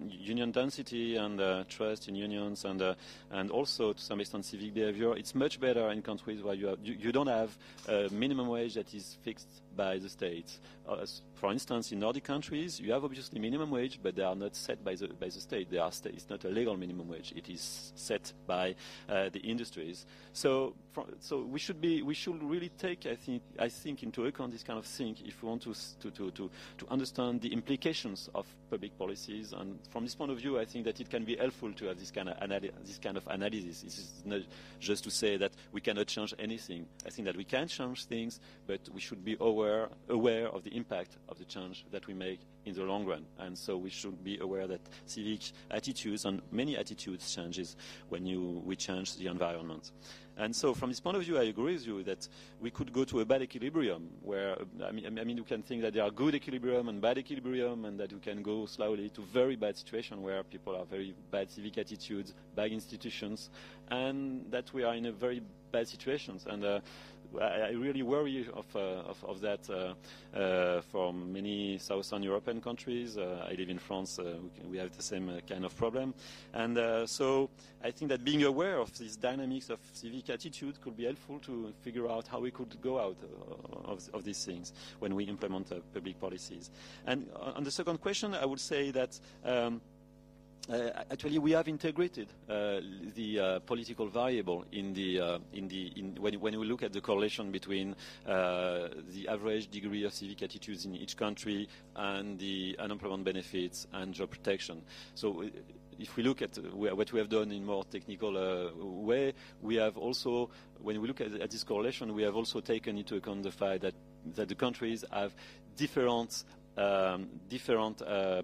union density and trust in unions and also to some extent civic behavior, it's much better in countries where you don't have a minimum wage that is fixed by the state. For instance, in Nordic countries, you have obviously minimum wage, but they are not set by the state. It's not a legal minimum wage. It is set by the industries. So we should really take, I think, into account this kind of thing if we want to understand the implications of public policies. And from this point of view, I think that it can be helpful to have this kind of analysis. This is not just to say that we cannot change anything. I think that we can change things, but we should be aware of the impact of the change that we make in the long run. And so we should be aware that civic attitudes and many attitudes changes when we change the environment. And so from this point of view, I agree with you that we could go to a bad equilibrium where, I mean, you can think that there are good equilibrium and bad equilibrium, and that we can go slowly to very bad situation where people are very bad civic attitudes, bad institutions, and that we are in a very bad situations. And I really worry of that for many Southern European countries. I live in France. We have the same kind of problem. And so I think that being aware of these dynamics of civic attitude could be helpful to figure out how we could go out of these things when we implement public policies. And on the second question, I would say that actually, we have integrated the political variable when we look at the correlation between the average degree of civic attitudes in each country and the unemployment benefits and job protection. So if we look at what we have done in more technical way, we have also, when we look at this correlation, we have also taken into account the fact that the countries have different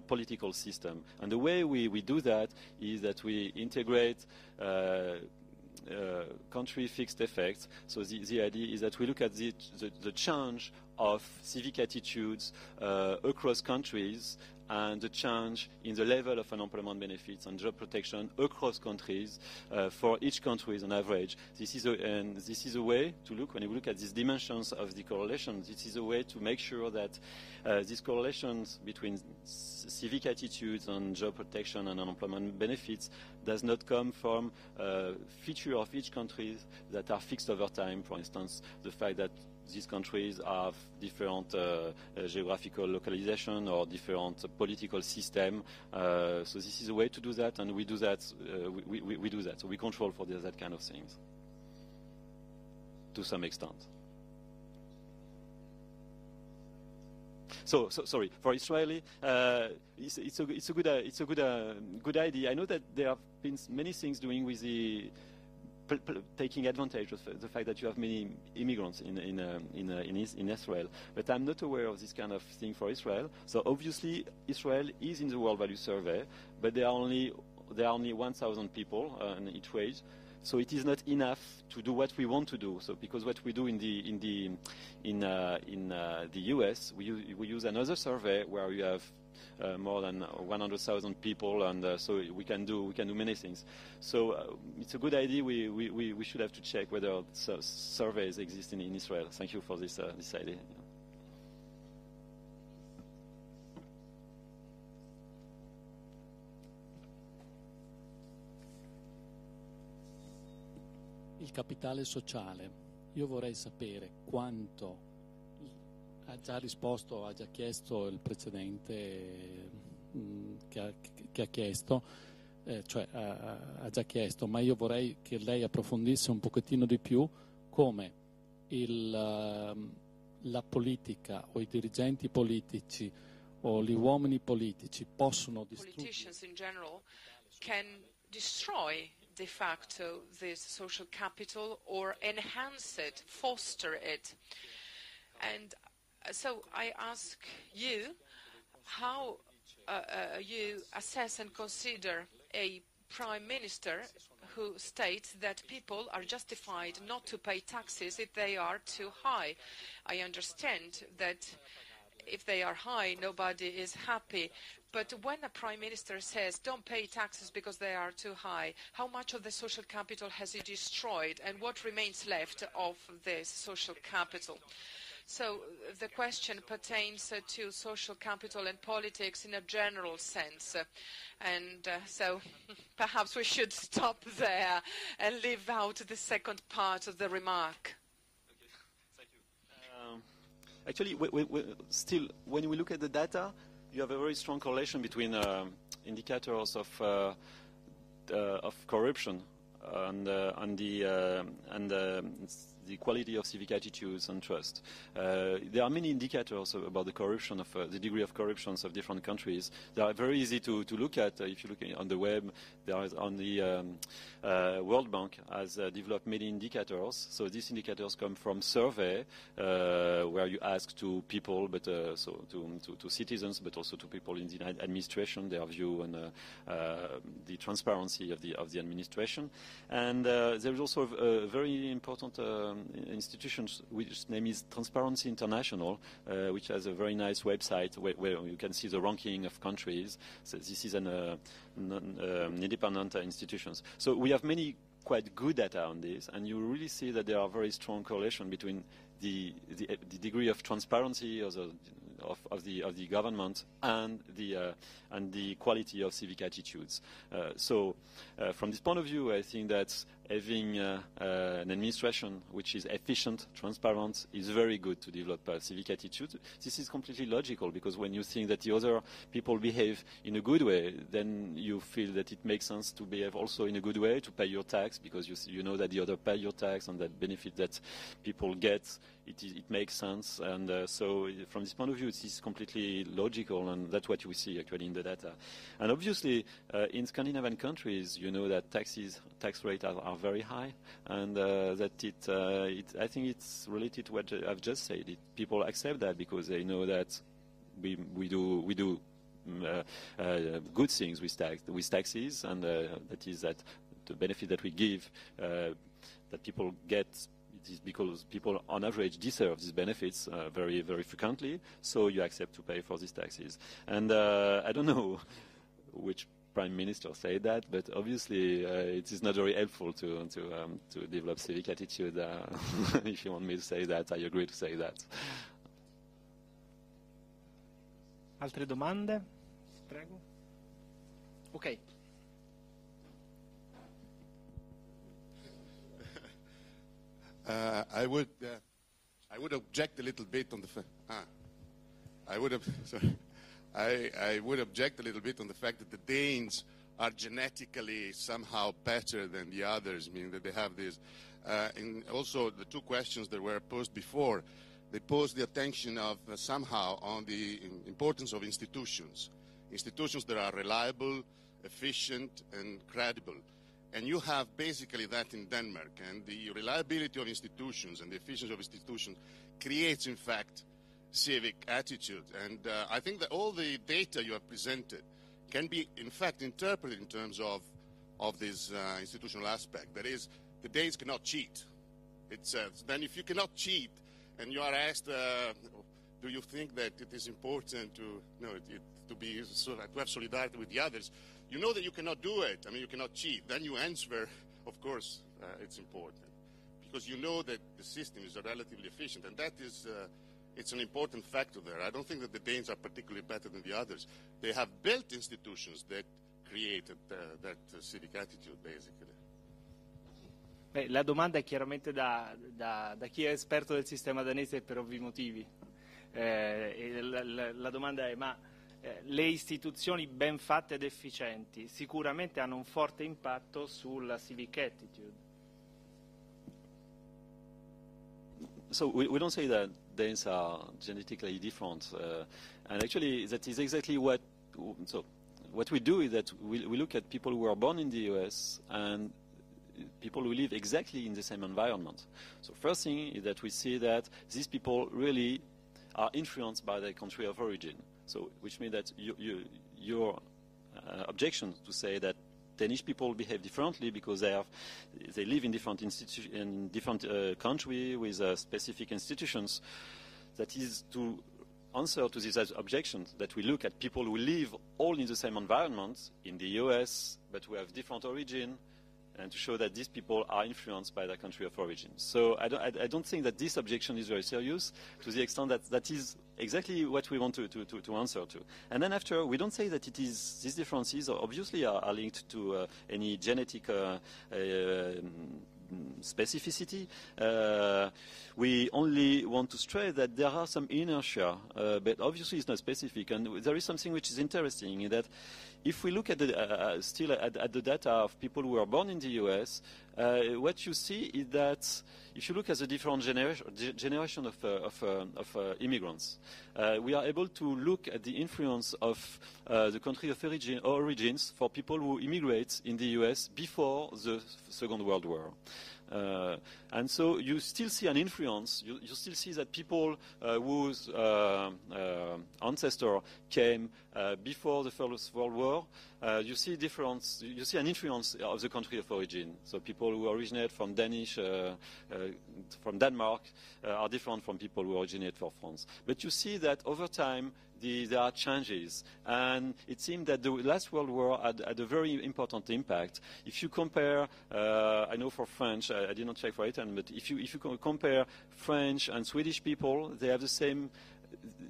political system. And the way we do that is that we integrate country fixed effects. So the idea is that we look at the change of civic attitudes across countries and the change in the level of unemployment benefits and job protection across countries for each country on average. This is a way to look, when you look at these dimensions of the correlation, this is a way to make sure that these correlations between civic attitudes and job protection and unemployment benefits does not come from feature of each country that are fixed over time. For instance, the fact that these countries have different geographical localization or different political system. So this is a way to do that, and we do that. We do that. So we control for that kind of things to some extent. So sorry, for Israeli, it's a good idea. I know that there have been many things doing with the taking advantage of the fact that you have many immigrants in Israel, but I'm not aware of this kind of thing for Israel. So obviously, Israel is in the World Value Survey, but there are only 1,000 people in each wage. So it is not enough to do what we want to do. So because what we do in the US, we use another survey where we have more than 100,000 people, and so we can do many things. So it's a good idea. We should have to check whether surveys exist in Israel. Thank you for this idea. il capitale sociale. Io vorrei sapere quanto, ha già chiesto il precedente che ha chiesto, ha già chiesto, ma io vorrei che lei approfondisse un pochettino di più come la politica o i dirigenti politici o gli uomini politici possono distruggere. Politicians in general can destroy de facto this social capital or enhance it, foster it. And so I ask you how you assess and consider a prime minister who states that people are justified not to pay taxes if they are too high. I understand that if they are high, nobody is happy. But when a prime minister says, don't pay taxes because they are too high, how much of the social capital has he destroyed, and what remains left of this social capital? So the question pertains to social capital and politics in a general sense. So perhaps we should stop there and leave out the second part of the remark. Actually, still, when we look at the data, you have a very strong correlation between indicators of corruption and the quality of civic attitudes and trust. There are many indicators about the corruption of the degree of corruption of different countries. They are very easy to look at. If you look on the web, there is on the World Bank has developed many indicators. So these indicators come from survey where you ask to people, but so to citizens, but also to people in the administration, their view on the transparency of the administration. And there is also a very important institutions, which name is Transparency International, which has a very nice website where you can see the ranking of countries. So this is an independent institutions. So we have many quite good data on this, and you really see that there are very strong correlation between the degree of transparency of the government and the quality of civic attitudes. So from this point of view, I think that having an administration which is efficient, transparent, is very good to develop civic attitude. This is completely logical, because when you think that the other people behave in a good way, then you feel that it makes sense to behave also in a good way, to pay your tax, because you know that the other pay your tax, and that benefit that people get, it makes sense. And so from this point of view, it is completely logical, and that's what we see actually in the data. And obviously, in Scandinavian countries, you know that tax rates are very high, and that I think it's related to what I've just said. People accept that because they know that we do good things with taxes, and that is that the benefit that we give that people get. It is because people, on average, deserve these benefits very, very frequently, so you accept to pay for these taxes. And I don't know which prime minister said that, but obviously it is not very helpful to develop civic attitude. If you want me to say that, I agree to say that. Altre domande? Prego. Ok. I would object a little bit on the I would object a little bit on the fact that the Danes are genetically somehow better than the others, meaning that they have this. And also the two questions that were posed before, they posed the attention of somehow on the importance of institutions that are reliable, efficient, and credible. And you have basically that in Denmark, and the reliability of institutions and the efficiency of institutions creates, in fact, civic attitude. And I think that all the data you have presented can be, in fact, interpreted in terms of this institutional aspect. That is, the Danes cannot cheat. Then if you cannot cheat and you are asked, do you think that it is important to have solidarity with the others, you know that you cannot do it. I mean, you cannot cheat. Then you answer, of course, it's important, because you know that the system is relatively efficient, and that is, it's an important factor there. I don't think that the Danes are particularly better than the others. They have built institutions that created that civic attitude, basically. Beh, la domanda è chiaramente da chi è esperto del sistema danese per ovvi motivi. E la domanda è, ma le istituzioni ben fatte ed efficienti sicuramente hanno un forte impatto sulla civic attitude. So we don't say that Danes are genetically different, and actually that is exactly what we do is that we look at people who are born in the US and people who live exactly in the same environment. So first thing is that we see that these people really are influenced by their country of origin. So which means that your objection to say that Danish people behave differently because they live in different country with specific institutions, that is to answer to these objections that we look at people who live all in the same environment in the US but who have different origin, and to show that these people are influenced by their country of origin. So I don't think that this objection is very serious, to the extent that that is exactly what we want to answer to. And then after, we don't say that it is, these differences obviously are linked to any genetic specificity. We only want to stress that there are some inertia, but obviously it's not specific. And there is something which is interesting, in that if we look at the, still at the data of people who are born in the US, what you see is that if you look at the different generation of immigrants, we are able to look at the influence of the country of origins for people who immigrate in the US before the Second World War. And so you still see an influence. You still see that people whose ancestor came before the First World War, you see difference. You see an influence of the country of origin. So people who originate from Danish, from Denmark, are different from people who originate from France. But you see that over time, there are changes, and it seems that the last World War had a very important impact. If you compare, I know for French, I did not check for Italian, but if you compare French and Swedish people, they have the same.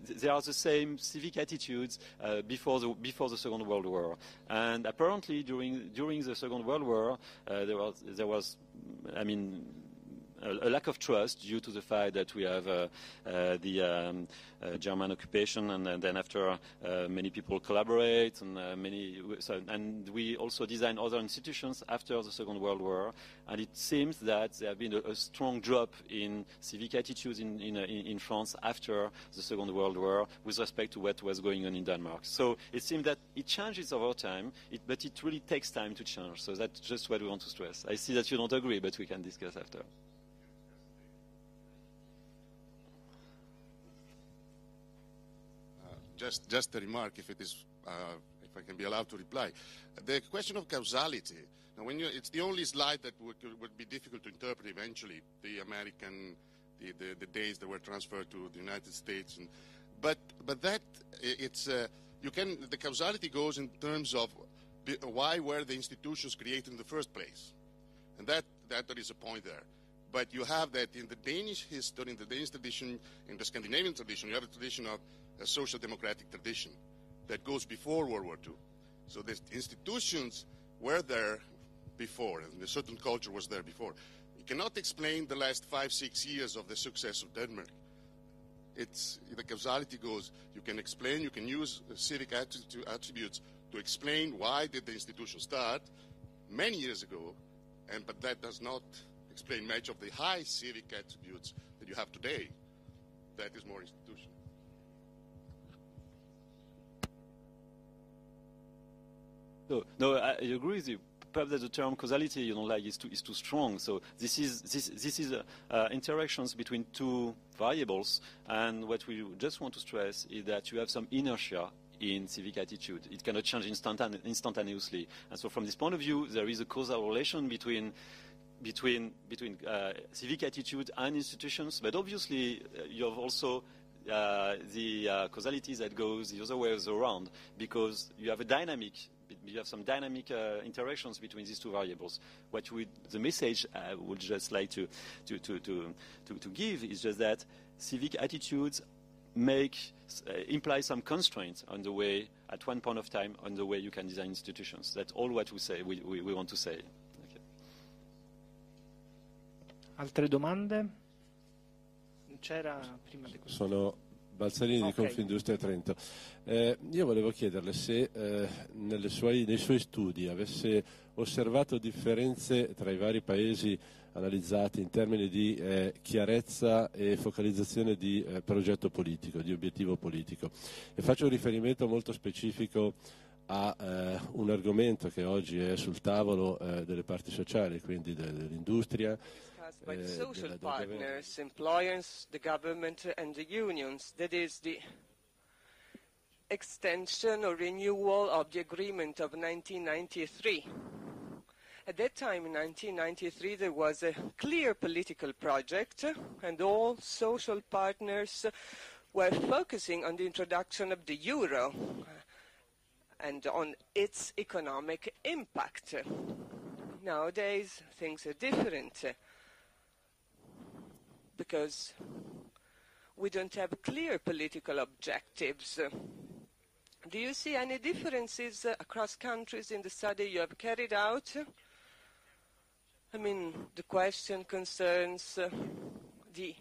They are the same civic attitudes before the Second World War, and apparently during the Second World War there was, I mean, a lack of trust due to the fact that we have the German occupation, and then after many people collaborate, and and we also design other institutions after the Second World War, and it seems that there have been a strong drop in civic attitudes in France after the Second World War with respect to what was going on in Denmark. So it seems that it changes over time, but it really takes time to change. So that's just what we want to stress. I see that you don't agree, but we can discuss after. Just a remark, if it is, if I can be allowed to reply. The question of causality. Now, it's the only slide that would be difficult to interpret eventually. The American, the days that were transferred to the United States, but that it's the causality goes in terms of why were the institutions created in the first place, and that there is a point there. But you have that in the Danish history, in the Danish tradition, in the Scandinavian tradition, you have a tradition of a social democratic tradition that goes before World War II. So the institutions were there before, and a certain culture was there before. You cannot explain the last 5-6 years of the success of Denmark. The causality goes, you can explain, you can use civic attributes to explain why did the institution start many years ago, but that does not explain much of the high civic attributes that you have today. That is more institutional. No, I agree with you. Perhaps that the term causality, you don't like, is too strong. So this is interactions between two variables, and what we just want to stress is that you have some inertia in civic attitude. It cannot change instantaneously, and so from this point of view, there is a causal relation between civic attitude and institutions. But obviously, you have also the causality that goes the other way around, because you have a dynamic. You have some dynamic interactions between these two variables. The message I would just like to give is just that civic attitudes imply some constraints on the way, at one point of time, on the way you can design institutions. That's all what we say. We want to say. Okay. Altre domande? C'era prima di questo. Sono Balzarini di Confindustria Trento. Io volevo chiederle se nei suoi studi avesse osservato differenze tra i vari paesi analizzati in termini di chiarezza e focalizzazione di progetto politico, di obiettivo politico. E faccio un riferimento molto specifico a un argomento che oggi è sul tavolo delle parti sociali, quindi dell'industria, by the social partners, employers, the government and the unions. That is the extension or renewal of the agreement of 1993. At that time, in 1993, there was a clear political project, and all social partners were focusing on the introduction of the euro and on its economic impact. Nowadays, things are different, because we don't have clear political objectives. Do you see any differences across countries in the study you have carried out? I mean, the question concerns the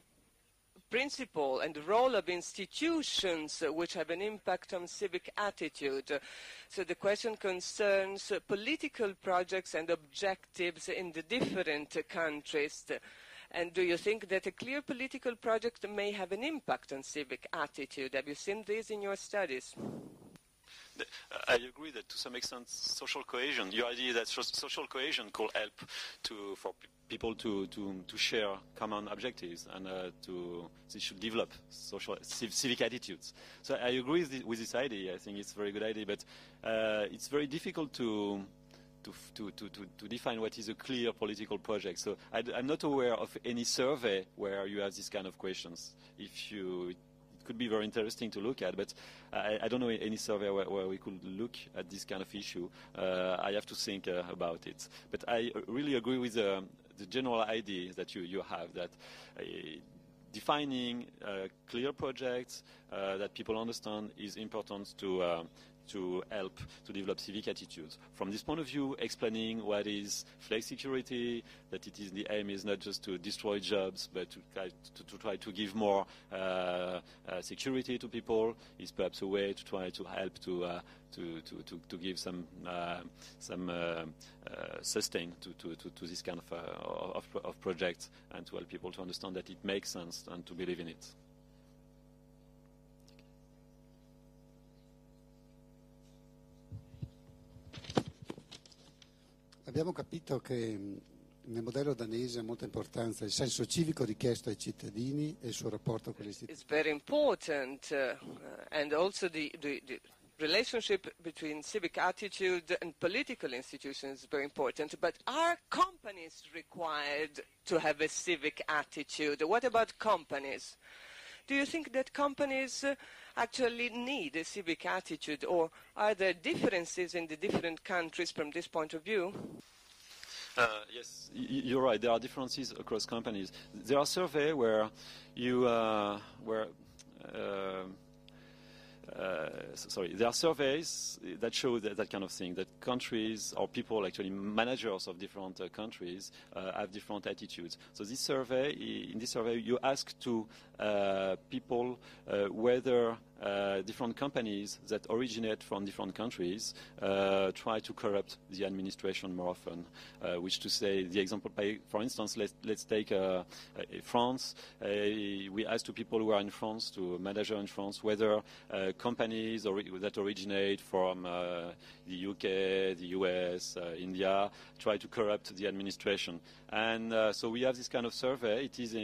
principle and the role of institutions which have an impact on civic attitude. So the question concerns political projects and objectives in the different countries. And do you think that a clear political project may have an impact on civic attitude? Have you seen this in your studies? I agree that to some extent social cohesion, your idea that social cohesion could help for people to share common objectives and they should develop civic attitudes. So I agree with this idea. I think it's a very good idea, but it's very difficult to define what is a clear political project. So I'm not aware of any survey where you have these kind of questions. It could be very interesting to look at, but I don't know any survey where we could look at this kind of issue. I have to think about it. But I really agree with the general idea that you have, that defining clear projects that people understand is important to help to develop civic attitudes. From this point of view, explaining what is Flexicurity, that the aim is not just to destroy jobs, but to try to give more security to people, is perhaps a way to try to help to give some sustain to this kind of project, and to help people to understand that it makes sense and to believe in it. Abbiamo capito che nel modello danese ha molta importanza il senso civico richiesto ai cittadini e il suo rapporto con le istituzioni. It's very important, and also the relationship between civic attitude and political institutions is very important. But are companies required to have a civic attitude? What about companies? Do you think that companies actually need a civic attitude, or are there differences in the different countries from this point of view? Yes, you're right. There are differences across companies. There are surveys where there are surveys that show that kind of thing, that countries or people, actually managers of different countries, have different attitudes. So in this survey, you ask to people whether different companies that originate from different countries try to corrupt the administration more often. Which to say, the example, for instance, let's take France. We asked to people who are in France, to managers in France, whether companies that originate from the UK, the US, India, try to corrupt the administration. And so we have this kind of survey. It is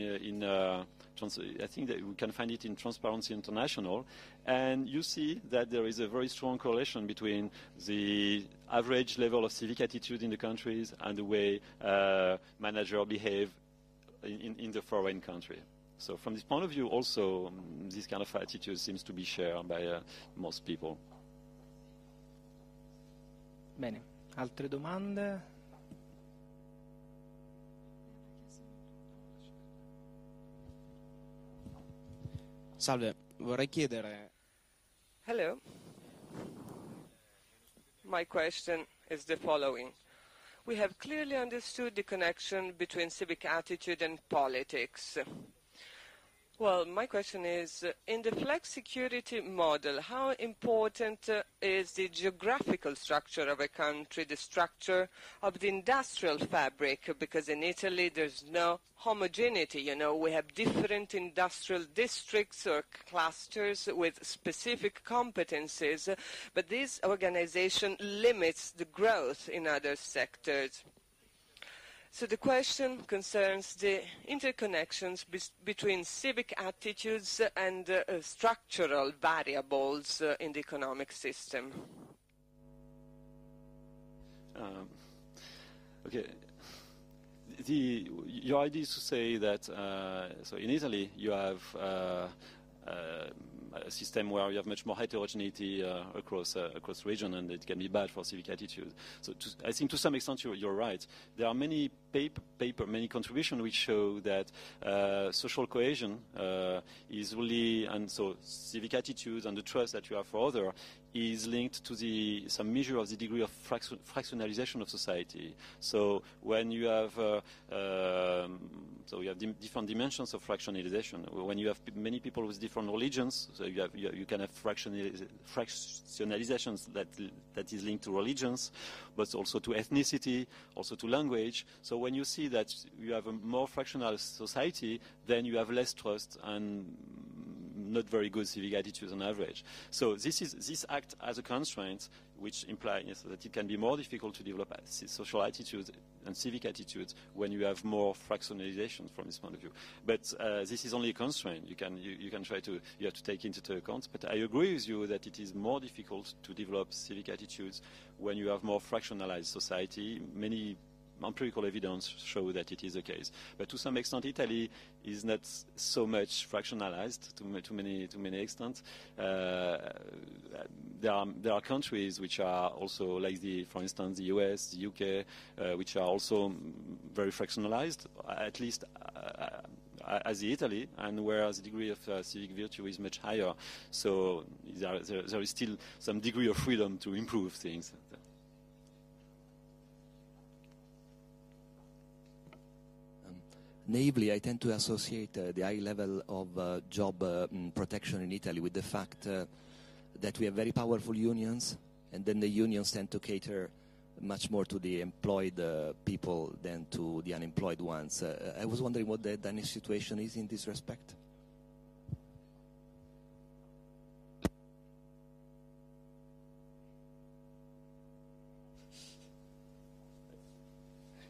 I think that we can find it in Transparency International, and you see that there is a very strong correlation between the average level of civic attitude in the countries and the way managers behave in the foreign country. So from this point of view, also, this kind of attitude seems to be shared by most people. Bene, altre domande? Salve, vorrei chiedere... Hello. My question is the following. we have clearly understood the connection between civic attitude and politics. Well, my question is, in the Flexicurity model, how important is the geographical structure of a country, the structure of the industrial fabric? Because in Italy there's no homogeneity, you know, we have different industrial districts or clusters with specific competencies, but this organization limits the growth in other sectors. So the question concerns the interconnections between civic attitudes and structural variables in the economic system. Okay. Your idea is to say that, so in Italy you have a system where you have much more heterogeneity across region, and it can be bad for civic attitude. So I think to some extent you're right. There are many many contributions which show that social cohesion is really, and so civic attitudes and the trust that you have for others is linked to some measure of the degree of fractionalization of society. So when you have so you have different dimensions of fractionalization. When you have many people with different religions, so you can have fractionalizations that is linked to religions, but also to ethnicity, also to language. So when you see that you have a more fractional society, then you have less trust and not very good civic attitudes on average. So this act as a constraint, which implies that it can be more difficult to develop social attitudes and civic attitudes when you have more fractionalization from this point of view. But this is only a constraint. You can try to, you have to take into account. But I agree with you that it is more difficult to develop civic attitudes when you have more fractionalized society. Many empirical evidence show that it is the case. But to some extent, Italy is not so much fractionalized to many extents. There are countries which are also like for instance, the US, the UK, which are also very fractionalized, at least as Italy, and where the degree of civic virtue is much higher. So there is still some degree of freedom to improve things. Naively, I tend to associate the high level of job protection in Italy with the fact that we have very powerful unions, and then the unions tend to cater much more to the employed people than to the unemployed ones. I was wondering what the Danish situation is in this respect.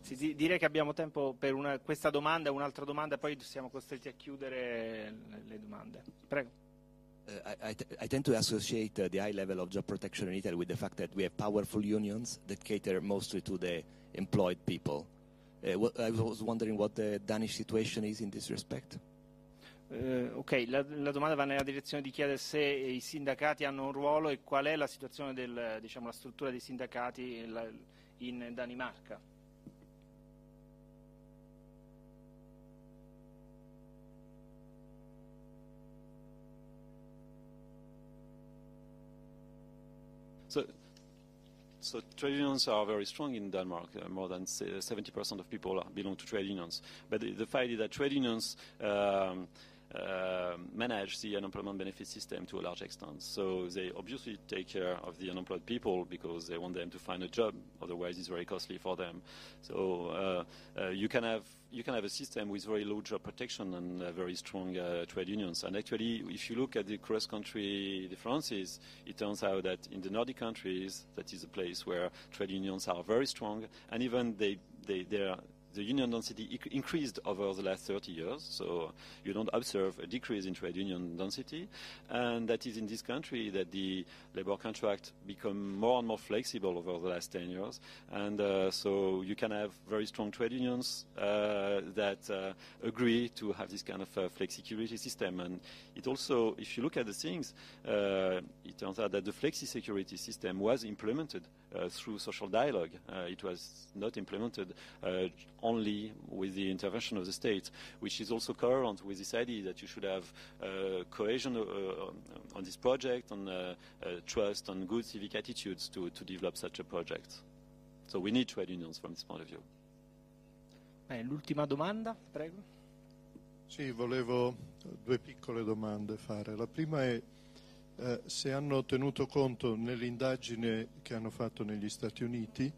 Sì, direi che abbiamo tempo per questa domanda e un'altra domanda, poi siamo costretti a chiudere le domande. Prego. I tend to associate the high level of job protection in Italy with the fact that we have powerful unions that cater mostly to the employed people. I was wondering what the Danish situation is in this respect. Ok, la domanda va nella direzione di chiedere se i sindacati hanno un ruolo e qual è la situazione la struttura dei sindacati in Danimarca. So trade unions are very strong in Denmark. More than 70% of people belong to trade unions. But the fact is that trade unions manage the unemployment benefit system to a large extent. So they obviously take care of the unemployed people because they want them to find a job. Otherwise, it's very costly for them. So you can have a system with very low job protection and very strong trade unions. And actually, if you look at the cross-country differences, it turns out that in the Nordic countries, that is a place where trade unions are very strong, and even the union density increased over the last 30 years, so you don't observe a decrease in trade union density. And that is in this country that the labor contract become more and more flexible over the last 10 years. And so you can have very strong trade unions that agree to have this kind of flexicurity system. And it also, if you look at the things, it turns out that the flexicurity system was implemented through social dialogue. It was not implemented only with the intervention of the state, which is also coherent with this idea that you should have cohesion on this project, on trust, on good civic attitudes to develop such a project. So we need trade unions from this point of view. L'ultima domanda, prego. Sì, volevo due piccole domande fare. La prima è se hanno tenuto conto nell'indagine che hanno fatto negli Stati Uniti,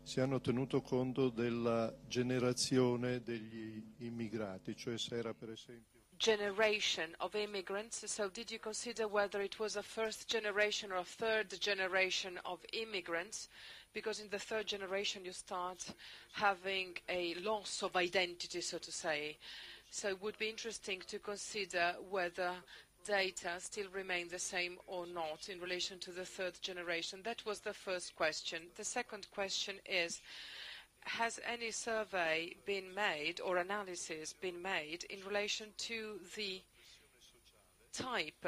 se hanno tenuto conto della generazione degli immigrati, cioè se era per esempio generation of immigrants. So did you consider whether it was a first generation or a third generation of immigrants? Because in the third generation you start having a loss of identity, so to say. So it would be interesting to consider whether data still remain the same or not in relation to the third generation. That was the first question. The second question is, has any survey been made or analysis been made in relation to the type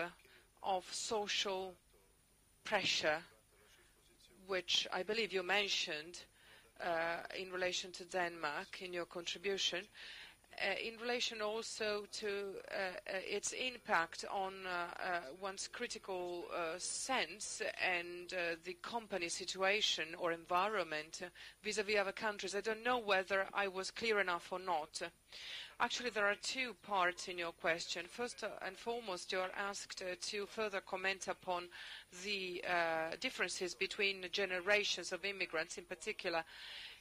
of social pressure which I believe you mentioned in relation to Denmark in your contribution, in relation also to its impact on one's critical sense and the company situation or environment vis-à-vis other countries. I don't know whether I was clear enough or not. Actually, there are two parts in your question. First and foremost, you are asked to further comment upon the differences between generations of immigrants, in particular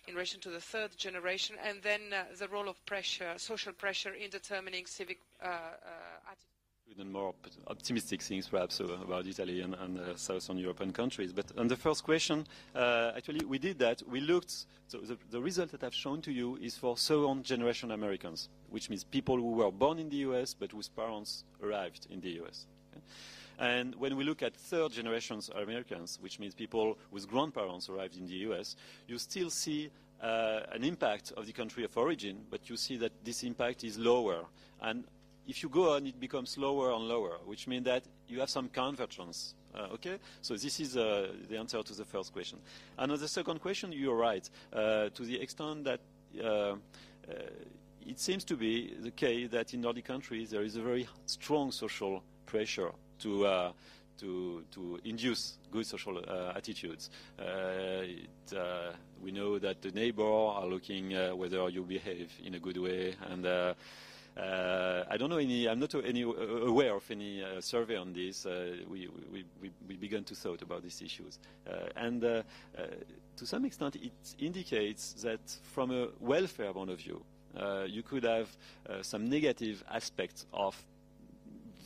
in relation to the third generation, and then the role of pressure, social pressure in determining civic attitude. Even more optimistic things perhaps about Italy and Southern European countries. But on the first question, actually we did that. We looked, so the result that I've shown to you is for second generation Americans, which means people who were born in the US but whose parents arrived in the US. Okay? And when we look at third generation Americans, which means people whose grandparents arrived in the US, you still see an impact of the country of origin, but you see that this impact is lower. And if you go on, it becomes lower and lower, which means that you have some convergence. Okay? So this is the answer to the first question. And on the second question, you're right, to the extent that it seems to be the case that in Nordic countries there is a very strong social pressure to induce good social attitudes. We know that the neighbors are looking whether you behave in a good way, and I don't know any. I'm not aware of any survey on this. We began to thought about these issues, and to some extent, it indicates that from a welfare point of view, you could have some negative aspects of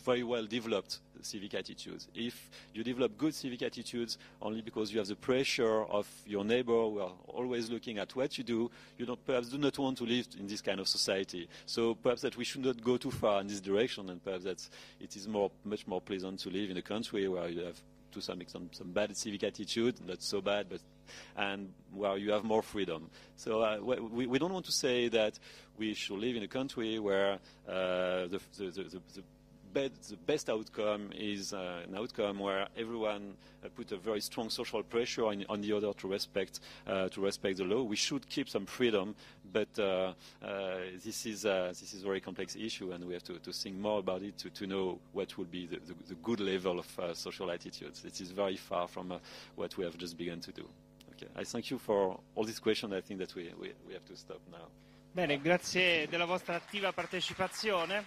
very well developed civic attitudes. If you develop good civic attitudes only because you have the pressure of your neighbor who are always looking at what you do, you perhaps do not want to live in this kind of society. So perhaps that we should not go too far in this direction, and perhaps that it is much more pleasant to live in a country where you have to some extent some bad civic attitude, not so bad, but and where you have more freedom. So we don't want to say that we should live in a country where the best outcome is an outcome where everyone put a very strong social pressure on the other to respect the law. We should keep some freedom, but this is a very complex issue, and we have to think more about it to know what will be the good level of social attitudes. It is very far from what we have just begun to do. Okay, I thank you for all these questions. I think that we have to stop now. Bene, grazie della vostra attiva partecipazione,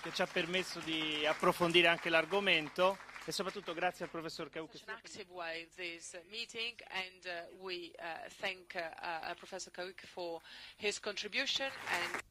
che ci ha permesso di approfondire anche l'argomento, e soprattutto grazie al professor CAHUC. An active way this meeting, and we thank Professor CAHUC for his contribution and